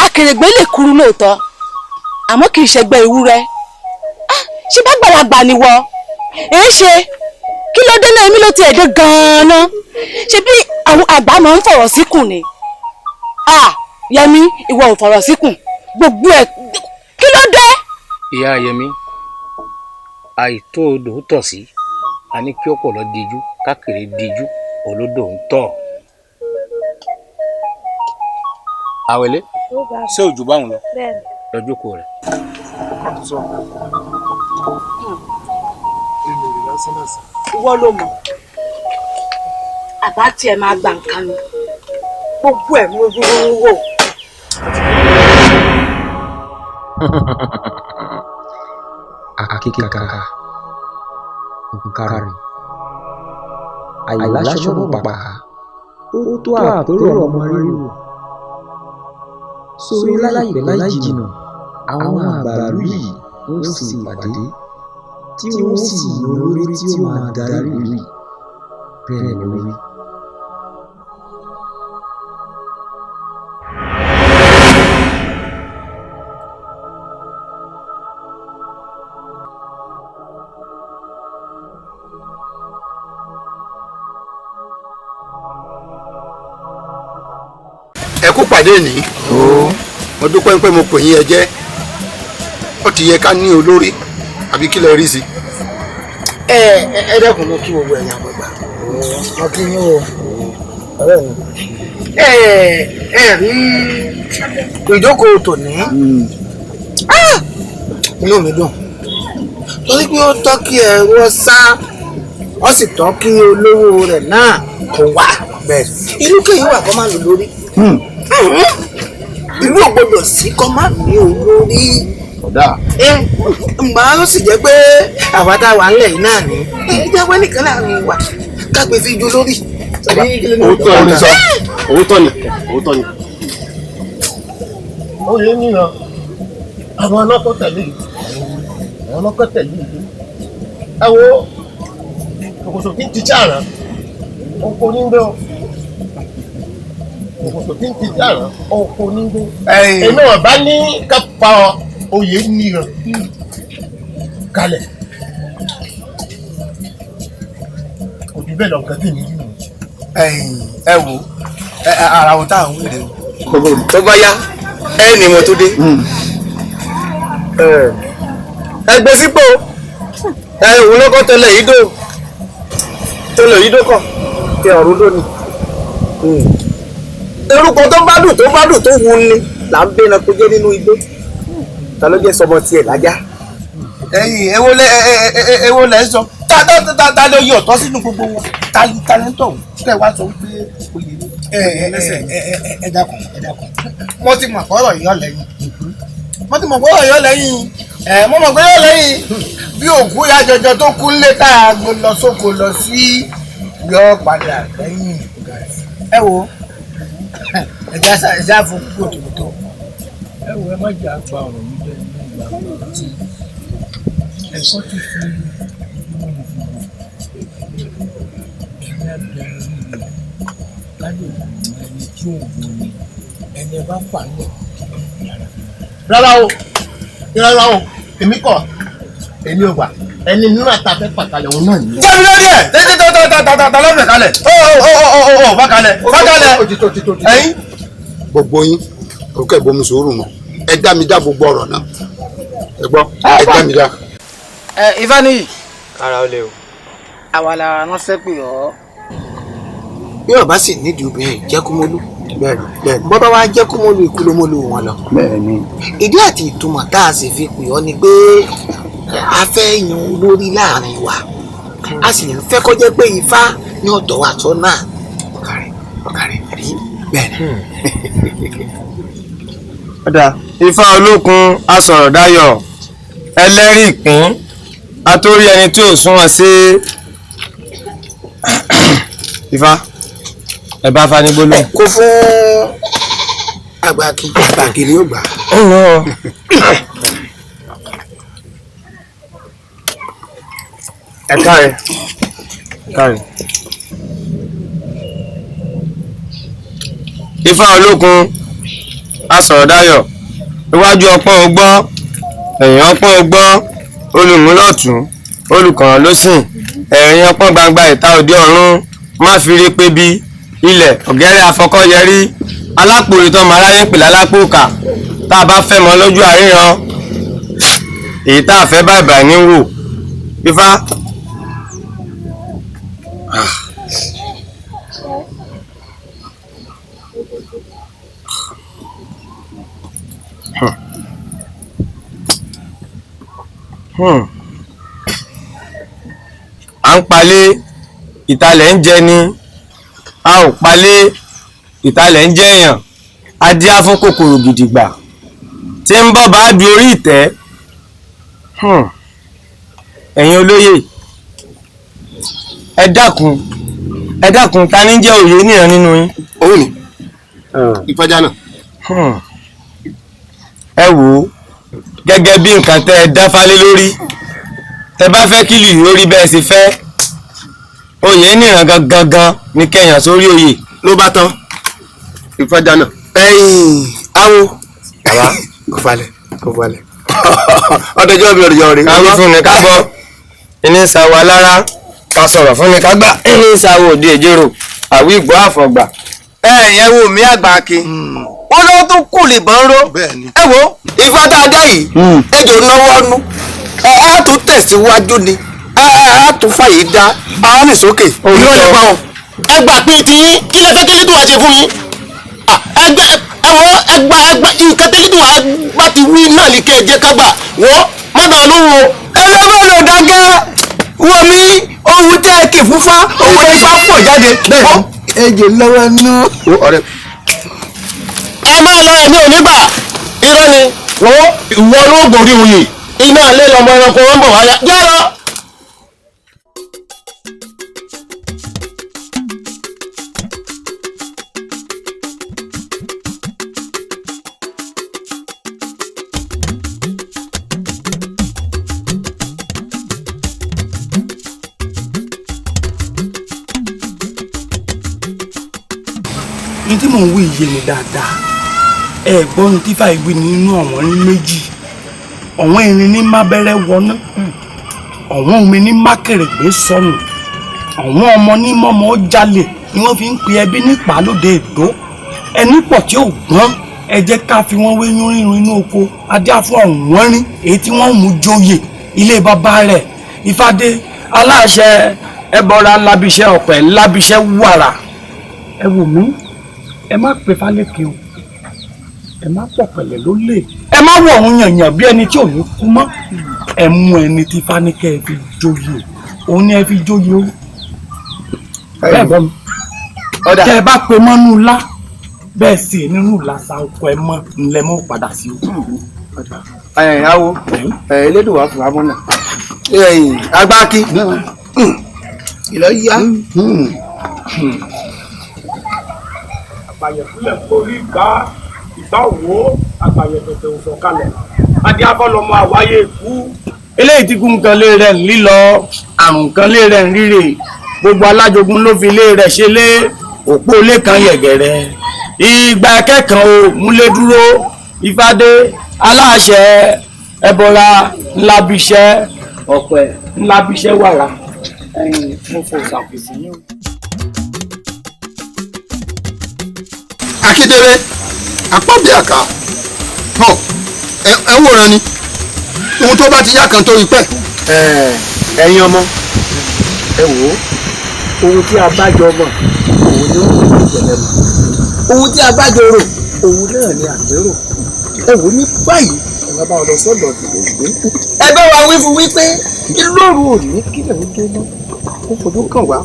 Akèrègbè lè kúrú lóòótọ́ àmọ́ kì í ṣẹgbẹ́ ewúrẹ́ ṣé bá gbàlagbà ni wọ èé ṣe kí ló dé náà èmi ló tiẹ̀ dé gan-an ṣe bí àwọn àgbà máa ń fọ̀rọ̀ síkùn ni Yẹmi ìwọ ò fọ̀rọ̀ síkùn gbogbo ẹ̀ kí ló dé. ìyá Yẹmi àìtó odò tọ̀ sí a ní kí ọ̀pọ̀lọ́ díjú kákèrè díjú olódò ń tọ̀. àwẹ̀lé ṣé òjò báwọn lọ lọ́jọ́ kò rẹ̀. ìwọ ló mọ̀ àbá tiẹ̀ máa gba nǹkan ni gbogbo ẹ̀ mú wò. akíkíkaka nkárì àìláṣọ pàpà ó tó àpérò ọmọ ríro sórí láìpẹ́ láì jìnnà àwọn àgbàlú yìí ń sì ìpàdé tí wọ́n sì yan olórí tí ó máa darí ìlú bẹ́ẹ̀ ni wí. ẹ kú pàdé ní mo dúpẹ́ pé mo pè yín ẹ jẹ́ ó ti yẹ ká ní olórí àbí kí lẹ rí sí. ẹ dẹ́kun mo kí gbogbo ẹ̀yin àgbàgbà mo kí yín o ọ̀rẹ́ mi. ẹ rí ìjókòó tòní inú mi dùn torí pé ó tọ́ kí ẹ̀rọ sá ó sì tọ́ kí olówó rẹ̀ náà kó wá irú kéyìn wà kó má lò lórí ìlú ò gbọdọ̀ sí kọ́ má ní olórí. màá ó sì jẹ́ pé àwa tá a wà ńlẹ̀ yìí náà ní jẹ́ pé nìkan láàrin wa kágbé fi ju lórí. òótọ́ ni sọ òótọ́ ni. ó yẹ níyàn àwọn ọlọ́kọ̀ tẹ̀lé yìí ẹ wo kòkòtò kí n ti ṣàrán oko ní gbé o kòkòtò kí n ti ṣàrán oko ní gbé èmi wọn bá ní ká pa oyè níran kalẹ̀ kò jù bẹ́ẹ̀ lọ nǹkan tí mi rí nù. ẹ wo ara wọn tá à ń wúre o tó bá yá ẹ ní mo tó dé. ẹgbẹ́ sípò òun lọ́kọ́ tẹ́lẹ̀ yìí dó kọ̀ kí ọ̀run lónìí. orúkọ tó bá dùn tó wù ní là ń bẹ́ẹ̀ náà kó jẹ́ nínú igbó ta ló jẹ́ sọmọ tiẹ̀ lájá. ẹ̀yin èwo lẹ ń sọ ta ló yọ ọ̀tọ̀ sínú gbogbo wọn ta ló ń tọ̀ kẹ́ ẹ wá sọ wípé oyè ní. ẹ dákun mo ti mọ̀ kọ́rọ̀ yọ lẹ́yìn mo mọ̀ pé yọ lẹ́yìn bí òkú ya jọjọ tó kú lé tá a gbé lọ sóko lọ sí yọ padà lẹ́yìn. ẹ wo ẹja fún kòtòkòtò. ẹ wo ẹ má jà pa ọ̀rọ̀ mi bẹ́ẹ̀ ní ìgbà tí ẹ̀kọ́ ti fi ẹni bá fà ní rárá o èmi kọ́ èmi ò gbà ẹni nínú àtàfẹ́ pàkalẹ̀ òun náà nìyẹn. sẹ́mi lórí ẹ̀ tẹ́tẹ́tẹ́tẹ́tẹ́tẹ́ lọ́fẹ̀ẹ́ kalẹ̀ ó fàkalẹ̀ ẹ̀yin. gbogbo yín orúkọ ìbomi sòwòrò mọ ẹ dá mi dá gbogbo ọ̀rọ̀ náà ẹ gbọ́ ẹ dá mi dá. Ifá nìyí. kára ó lé o. àwa la ránṣẹ́ pè ọ́. bí ọba sì nídìí obìnrin jẹ́ Kúmọ́lú. bẹ́ẹ̀ni. bọ́bá wa jẹ́ Kúmọ́lú ikú ló mọ́lú wọn lọ. bẹ́ẹ̀ni. ìdí àti ìtumọ̀ tá a sì fi pè ọ́ ni pé a fẹ́ yan olórí láàrin wa a sì ń fẹ́ kó jẹ́ pé Ifá ní ọ̀dọ̀ wa tó náà. ọ̀kàrẹ̀ rí bẹ́ẹ̀ni. ọ̀dà Ifá Olókun asọ̀rọ̀ dayọ̀ ẹlẹ́rìí ìpín atórí ẹni tí ò súnmọ́ sí Ifá ẹ bá fa ní gbólóhùn. kó fún àgbàkì ni ó gbà. ẹ káre káre. Ifá Olókun asọ̀rọ̀dáyọ̀ iwájú ọpọ́n ogbọ́ ẹ̀yìn ọpọ́n ogbọ́ olùmúlọ̀tún olùkọ̀ràn lósìn ẹ̀yìn ọpọ́n gbangba ìta òde ọ̀run má fi rí pé bí ilẹ̀ ọ̀gẹ́rẹ́ afọkọ́yẹrí alápòrí tó máa ráyé pè lálápòkà tá a bá fẹ́ mọ lójú àríran èyí tá a fẹ́ bàbà ní wò Ifá. à ń palẹ̀ ìtalẹ̀ ń jẹ ni a ò palẹ̀ ìtalẹ̀ ń jẹyàn adíá fún kòkòrò gidigba tí ń bọ́ bá du orí ìtẹ́. ẹ̀yin olóyè ẹ dákun ta ní jẹ́ òye níran nínú yín. òun ni Ìfájà náà. ẹ wò ó gẹ́gẹ́ bí nǹkan tẹ́ ẹ dáfálé lórí tẹ́ bá fẹ́ kí lìyí orí bẹ́ẹ̀ sì fẹ́ oyè níran gangan ní kẹyàn sórí oyè. ló bá tán Ìfájà náà. awo bàbá kò falẹ̀ ọdọjọ́ mi ọ̀rọ̀ rẹ̀. ká wí fún ni ká gbọ́ ẹni ń sàwọ́ alára ká sọ̀rọ̀ fún ni ká gbà ẹni ń sàwọ́ òde ìjérò àwí ìgbọ́ àfọ̀gbà. yẹn wo mi Àgbàkin wọn lọ́wọ́ tó kù lè bọ́n ró. ẹ wo Ifá tá a dá yìí ejò náwó ọnu a tún tẹ̀síwájú ni a tún fàyè dá a ní sókè. ìwọ lè pa ọ. ẹ gbà pé tiyín kí lè fẹ́ kí lẹ́dùn àṣẹ fún yín. ẹgbẹ́ nǹkan tẹ́lẹ̀dùn àgbà ti wí náà ní kẹ́ ẹ jẹ́ ká gbà wọ́n mọ́tà lóhùn o. ẹ bá lọ dákẹ́ wọ́n mi ohun tẹ́ ẹ kè fúnfá owó Ifá pọ̀ jáde. ejò lọ́wọ́ nú. ẹ máa lọ ẹ̀mí ò ní gbà irọ́ ni ìwọ ló gòrí oyè iná alẹ́ lọmọ ẹranko wọn bọ̀ wáyà jẹ́ lọ. ní tí mò ń wí iye ni dáadáa ẹ gbọ́ ní tí fàìwé nínú ọ̀wọ́n ní méjì ọ̀wọ́n irin ní mábẹ́rẹ́ wọná ọ̀wọ́n omi ní mákèrègbè sọnù ọ̀wọ́n ọmọ ní mọ́mọ́ jalè ni wọ́n fi ń pe ẹbí nípa lóde èdò ẹni pọ̀ tí ò gbọ́n ẹ jẹ́ ká fi wọ́n wé yúnrínrún inú oko adé fún ọ̀wọ́n rí èyí tí wọ́n mú joyè ilé bàbá rẹ̀ Ifádé aláṣẹ ẹbọra lábíṣẹ́ ọ̀pẹ lábíṣẹ́ wàrà ẹ wò mí ẹ má pè Fálékè o ẹ má pọ̀ pẹ̀lẹ́ ló lè ẹ má wọ̀ ọ̀hún yànyàn bí ẹni tí ò ní kú mọ́ ẹ mú ẹni tí Fálékè ẹ fi joyè òun ni ẹ fi joyè o bẹ́ẹ̀ bọ́ mi tẹ ẹ bá pe mọ́nú ńlá bẹ́ẹ̀ sì nínú ìlàsà ọkọ ẹ mọ́ ńlẹ̀ mọ́ padà sí o. awo elédùn wà fún wa mọ́nà Àgbàkin ìlọ yá. àgbàyẹ̀fúlẹ̀ orí gbá ìgbàwó àgbàyẹ̀fẹ̀fẹ̀ òsọ̀kalẹ̀ adé afọlọmọ àwáyé ikú eléyìí tí kú nǹkan lé rẹ̀ ń lílọ àrùn nǹkan lé rẹ̀ ń rírè gbogbo alájogun ló fi lé rẹ̀ ṣe lé òpó ilé kan yẹ̀gẹ̀rẹ̀ ìgbà kẹ́kàn o múlé dúró Ifádé aláṣẹ ẹbọra ńlábíṣẹ́ ọ̀pẹ ńlábíṣẹ́ wàrà ẹ̀yìn mo fò ṣàpèsè yín. Akíndélé àpábíàká ẹ wòran ni ohun tó bá ti yá kan tó rí pẹ́ ẹ̀yin ọmọ ẹ wò ó ohun tí a bá jọ mọ̀ òun ni ó ń bá ìjẹ̀lẹ̀ mọ̀ ohun tí a bá jọ rò òun náà ni àpérò ẹ wò ní báyìí ẹ bá wọn lọ sọ́dọ̀ ìdìbò ìgbé ẹ bá wa wí fún wípé kí lóru òní kílẹ̀ ń tó ná ó fojú kàn wá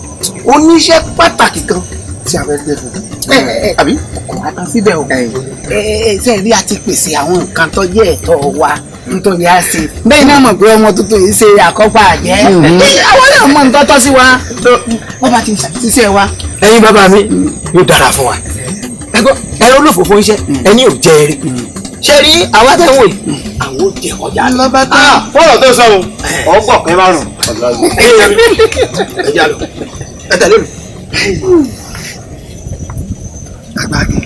oníṣẹ́ pàtàkì kan tí a fẹ́ gbé fún àbí. kò wá tán síbẹ̀ o ṣe rí a ti pèsè àwọn nǹkan tó jẹ́ ẹ̀tọ́ wa nítorí a ṣe bẹ́ẹ̀ náà mọ̀ pé ọmọ tuntun yìí ṣe àkọ́pà àjẹ́ àwọn náà mọ̀ nǹkan tọ́ sí wa wọ́n bá ti ṣiṣẹ́ wa. ẹ̀yin bàbá mi yóò dára fún wa ẹ̀rọ olófòfò iṣẹ́ ẹni ò jẹ́ eré ṣe rí àwa tẹ̀ ń wò yìí àwọn ò jẹ ọjà lọ bá tán. fọ́ọ̀rọ̀ tó sọ ọ́ ọgbọ̀n kẹ́ márùn-ún ẹ jà lọ ẹ tẹ̀lé mi. Agbáàgì.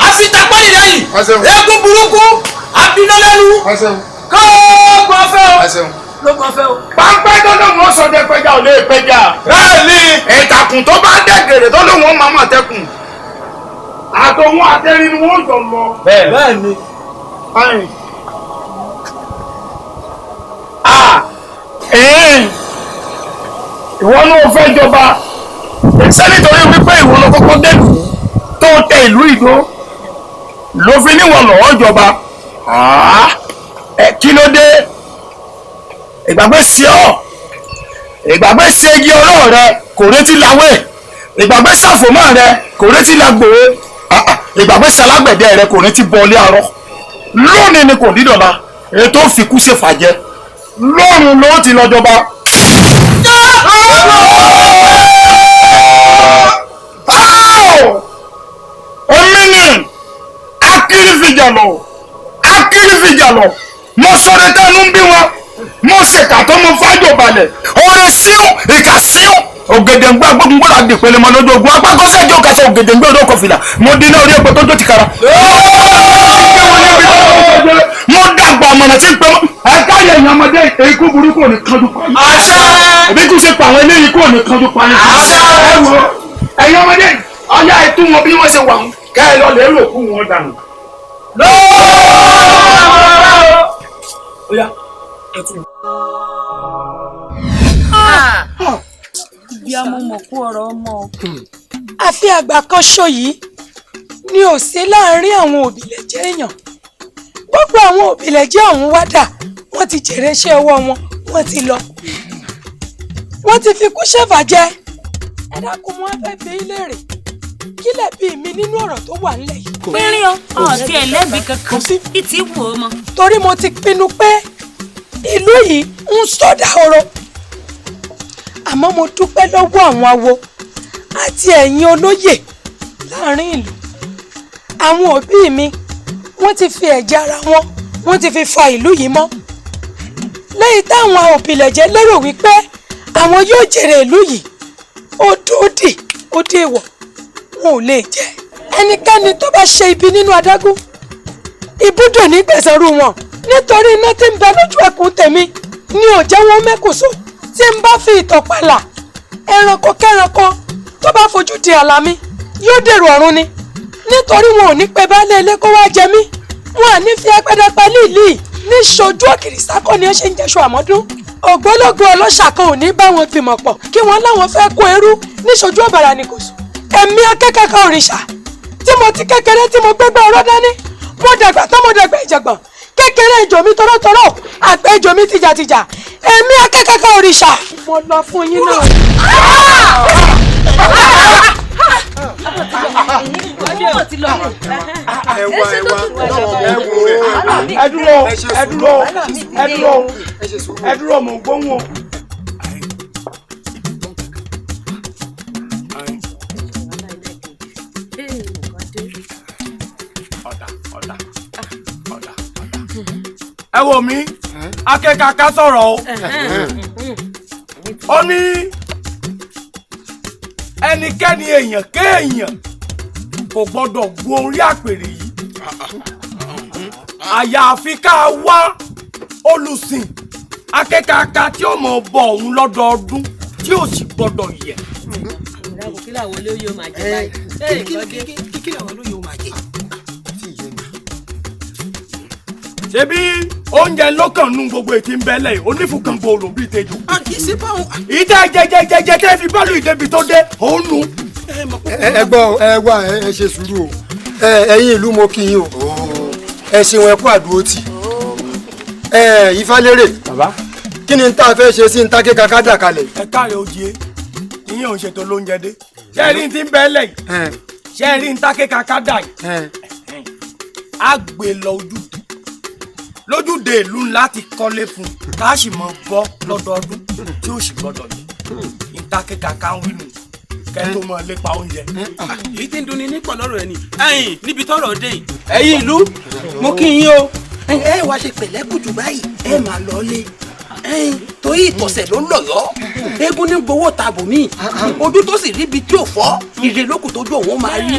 Àfitapọ́lì lẹ́yìn eégún burúkú abinolẹ́nu kó gbọ́ fẹ́ o ló gbọ́ fẹ́ o. pápẹ́ tó lóun ó sọdẹ pẹja ò lè pẹja. bẹ́ẹ̀ni ìtàkùn tó bá dẹ̀gẹ̀rẹ̀ tó lóun ó máa mọ̀ tẹkùn. àtòun àtẹrin ni wọ́n jọ lọ. bẹ́ẹ̀ni. ìwọ náà fẹ́ jọba ṣé nítorí wípé ìwọ ló kọ́kọ́ dẹ́nu tó tẹ ìlú ìdó ló fi níwọ̀n lọ́wọ́ jọba kí ló dé ìgbàgbé sí ọ ìgbàgbé sí igi ọlọ́ọ̀ rẹ kò retí lawé ìgbàgbé sàfòmọ́ rẹ kò retí lágbòó ìgbàgbé salágbẹ̀dẹ rẹ kò retí bọ́ọ̀lì arọ lónìí ni kò dídọ̀la ètò òfikú ṣèfàjẹ lọ́run ló ti lọ jọba. omini akérèfìjàlọ mo sọ̀rọ̀ tẹnu ń bí wọn mo ṣèkà tó mo fájò balẹ̀ ọ̀rẹ́ síún ìkà síún ògèdèǹgbà gbógungbòrò àdìpẹ̀lẹ̀ mọ́ lójú ogun apákọ́sẹ́ ìjọ kẹsẹ̀ ògèdèǹgbà odò kọfìlà mo dín náà orí epo tó jó ti kara. mo dàgbà ọmọnà tí ń pẹ́ mọ́ ẹ̀ka yẹ̀yìn ọmọdé ikú burúkú ò ní kanjú pa yín. àṣẹ òbí kú ṣe pa àwọn eléyìí kú ò ní kanjú pa yín. àṣẹ ẹ̀yin ọmọdé ọyá ètò wọn bí wọ́n ṣe wà ń kẹ́ ẹ lọ lè lò kú wọn dànù. Bí a mọ̀ mọ̀ kú ọ̀rọ̀ ọmọ. Àfi àgbà kan ṣó yìí ni ò sí láàárín àwọn òbílẹ̀jẹ́ èèyàn. Gbogbo àwọn òbílẹ̀jẹ́ ọ̀hún wá dà, wọ́n ti jèrè iṣẹ́ ọwọ́ wọn, wọ́n ti lọ. Wọ́n ti fi kú ṣèfàjẹ́. Ẹ dákun mọ́ fẹ́ fi ilé rè. Kí lẹ̀bi mi nínú ọ̀rọ̀ tó wà nílẹ̀ yìí? Pínrín o, ọ̀sẹ̀ ẹlẹ́bi kankan bí ti wù ọ́ mọ́. Torí mo ti pinnu pé ìlú yìí ń sọ̀dà ọ̀rọ̀. Àmọ́ mo dúpẹ́ lọ́wọ́ àwọn awo àti ẹ̀yin olóyè láàrin ìlú. Àwọn òbí mi wọ́n ti fi ẹ̀jẹ̀ ara wọn wọ́n ti fi fa ìlú yìí mọ́. Lẹ́yìn táwọn òbílẹ̀jẹ́ lérò wípé àwọn yóò jèrè ìlú yìí ó dòdì ó déwọ̀ wọn ò lè jẹ́. Ẹnikẹ́ni tó bá ṣe ibi nínú adágún ibùdó ní gbẹ̀sẹ̀rú wọn nítorí iná tí ń bẹ lójú ẹkùn tèmi ni ò jẹ́ wọn mẹ́kùsọ. Tí n bá fi ìtọ̀ pàlà ẹranko kẹranko tó bá fojú di àlàmí yóò dèrò ọ̀run ni nítorí wọn ò ní pẹ́ baálé ilé kó wá jẹ mí wọn à ní fi apẹ́dẹ́pẹ́ líìlì ní ṣojú òkìrì sákò ni ó ṣe ń jẹṣu àmọ́dún ògbólógbò ọlọ́ṣà kan ò ní bá wọn fìmọ̀ pọ̀ kí wọ́n láwọn fẹ́ kó ẹrú ní ṣojú ọ̀bàrà ní kòsù ẹ̀mí akẹ́kẹ́ kan òrìṣà tí mo ti kékeré tí mo gbégbá ọ̀rọ̀ dání mo dàgbà tán mo dàgbà ìjàgbọ̀n kékeré ìjò mi tọ́rọ́tọ́rọ́ àgbẹ̀ ìjò mi tìjàtìjà èmi akẹ́kọ̀ọ́ òrìṣà. mo lọ fún yín náà. ẹ dúró mò ń gbóhùn o. ẹ wò mí akẹ́kọ̀ọ́ sọ̀rọ̀ o ó ní ẹnikẹ́ni èèyàn kéèyàn kò kò gbọ́dọ̀ gun orí àpèrè yìí àyàfi ká wá olùsìn akẹ́kọ̀ọ́ tí ó mọ̀ bọ̀ òun lọ́dọọdún tí ó sì gbọ́dọ̀ yẹ. kí làwọn olóyè máa jẹ báyìí. kí làwọn olóyè máa jẹ. ṣebí oúnjẹ lọ́kàn nú gbogbo ètí ń bẹ́lẹ̀ yìí onífùkàn gbòòrò bíi tejò. àkíyèsí báwọn. ìdá jẹjẹjẹjẹ tẹ́ fi bọ́ọ̀lù ìdẹ́bi tó dé òun nù. ẹ gbọ́ ẹ wá ẹ ṣe sùúrù o ẹ̀yin ìlú mo kí yín o ẹ ṣeun ẹ kú àdúró tì Ifálérè kí ni tá a fẹ́ ṣe sí ntáké kaka dà kalẹ̀. ẹ káre ojie ìyẹn ò ń ṣètò lóúnjẹ dé ṣé ẹ rí ní ti ń bẹ́lẹ̀ yìí ṣé ẹ rí ntáké kaka dà yìí á gbé lọ lójúde ìlú ńlá ti kọ́lé fún un tá a sì mọ bọ́ lọ́dọọdún tí ó sì gbọ́dọ̀ yìí ntáké kaka ń wí nù kẹ́ tó mọ lépa oúnjẹ. èyí tí ń dunni nípò lọ́rọ̀ ẹ ni níbi tọ́rọ̀ dé yìí. ẹ̀yin ìlú mo kí yín o. ẹ wá ṣe pẹ̀lẹ́kùtù báyìí ẹ máa lọ lé torí ìtọ̀sẹ̀ ló ń lọ̀yọ́ eégún ní gbowó tààbò mi ojú tó sì ríbi tí ò fọ́ ìrè lókùn tójú òun máa rí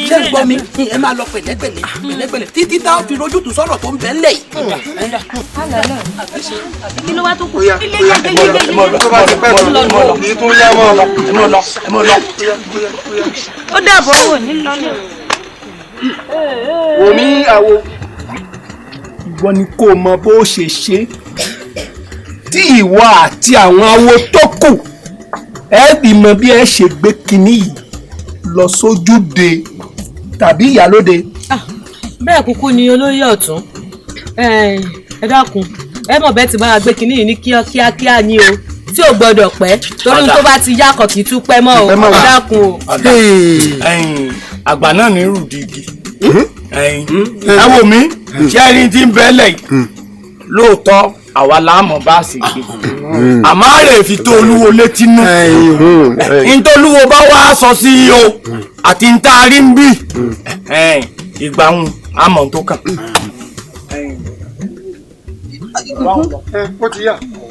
ṣé ń gbọ́ mi ẹ máa lọ pẹ̀lẹ́pẹ̀lẹ́ títí tá a fi rójútùú sọ̀rọ̀ tó ń bẹ ńlẹ̀ yìí. kí ló wá tó kù. ó dàbọ̀ wò ní lọ́lẹ̀. wò ní àwo ìwọ ni kó o mọ bó ṣe ṣe tí ìwọ àti àwọn awo tó kù ẹ bí mọ bí ẹ ṣe gbé kinní yìí lọ sójúde tàbí ìyálóde. bẹ́ẹ̀ kúkú ni olóyè ọ̀tún ẹ dákun ẹ mọ̀ bẹ́ẹ̀ tí bá wa gbé kinní yìí ní kíákíá ni o tí ò gbọ́dọ̀ pẹ́ torí tó bá ti yá kọ̀ kì í tún pẹ́ mọ́ o ẹ dákun o. àgbà náà ní rùdìgì ẹ wò mí ṣé ẹni tí ń bẹ́lẹ̀ yìí lóòótọ́ àwa láàmú bá a sì gbé àmọ́ àrè fi tó olúwo létí nù ntolúwo bá wá sọ sí i o àti ntaari ń bì ìgbà ń àmọ̀ tó kàn.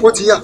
ó ti yá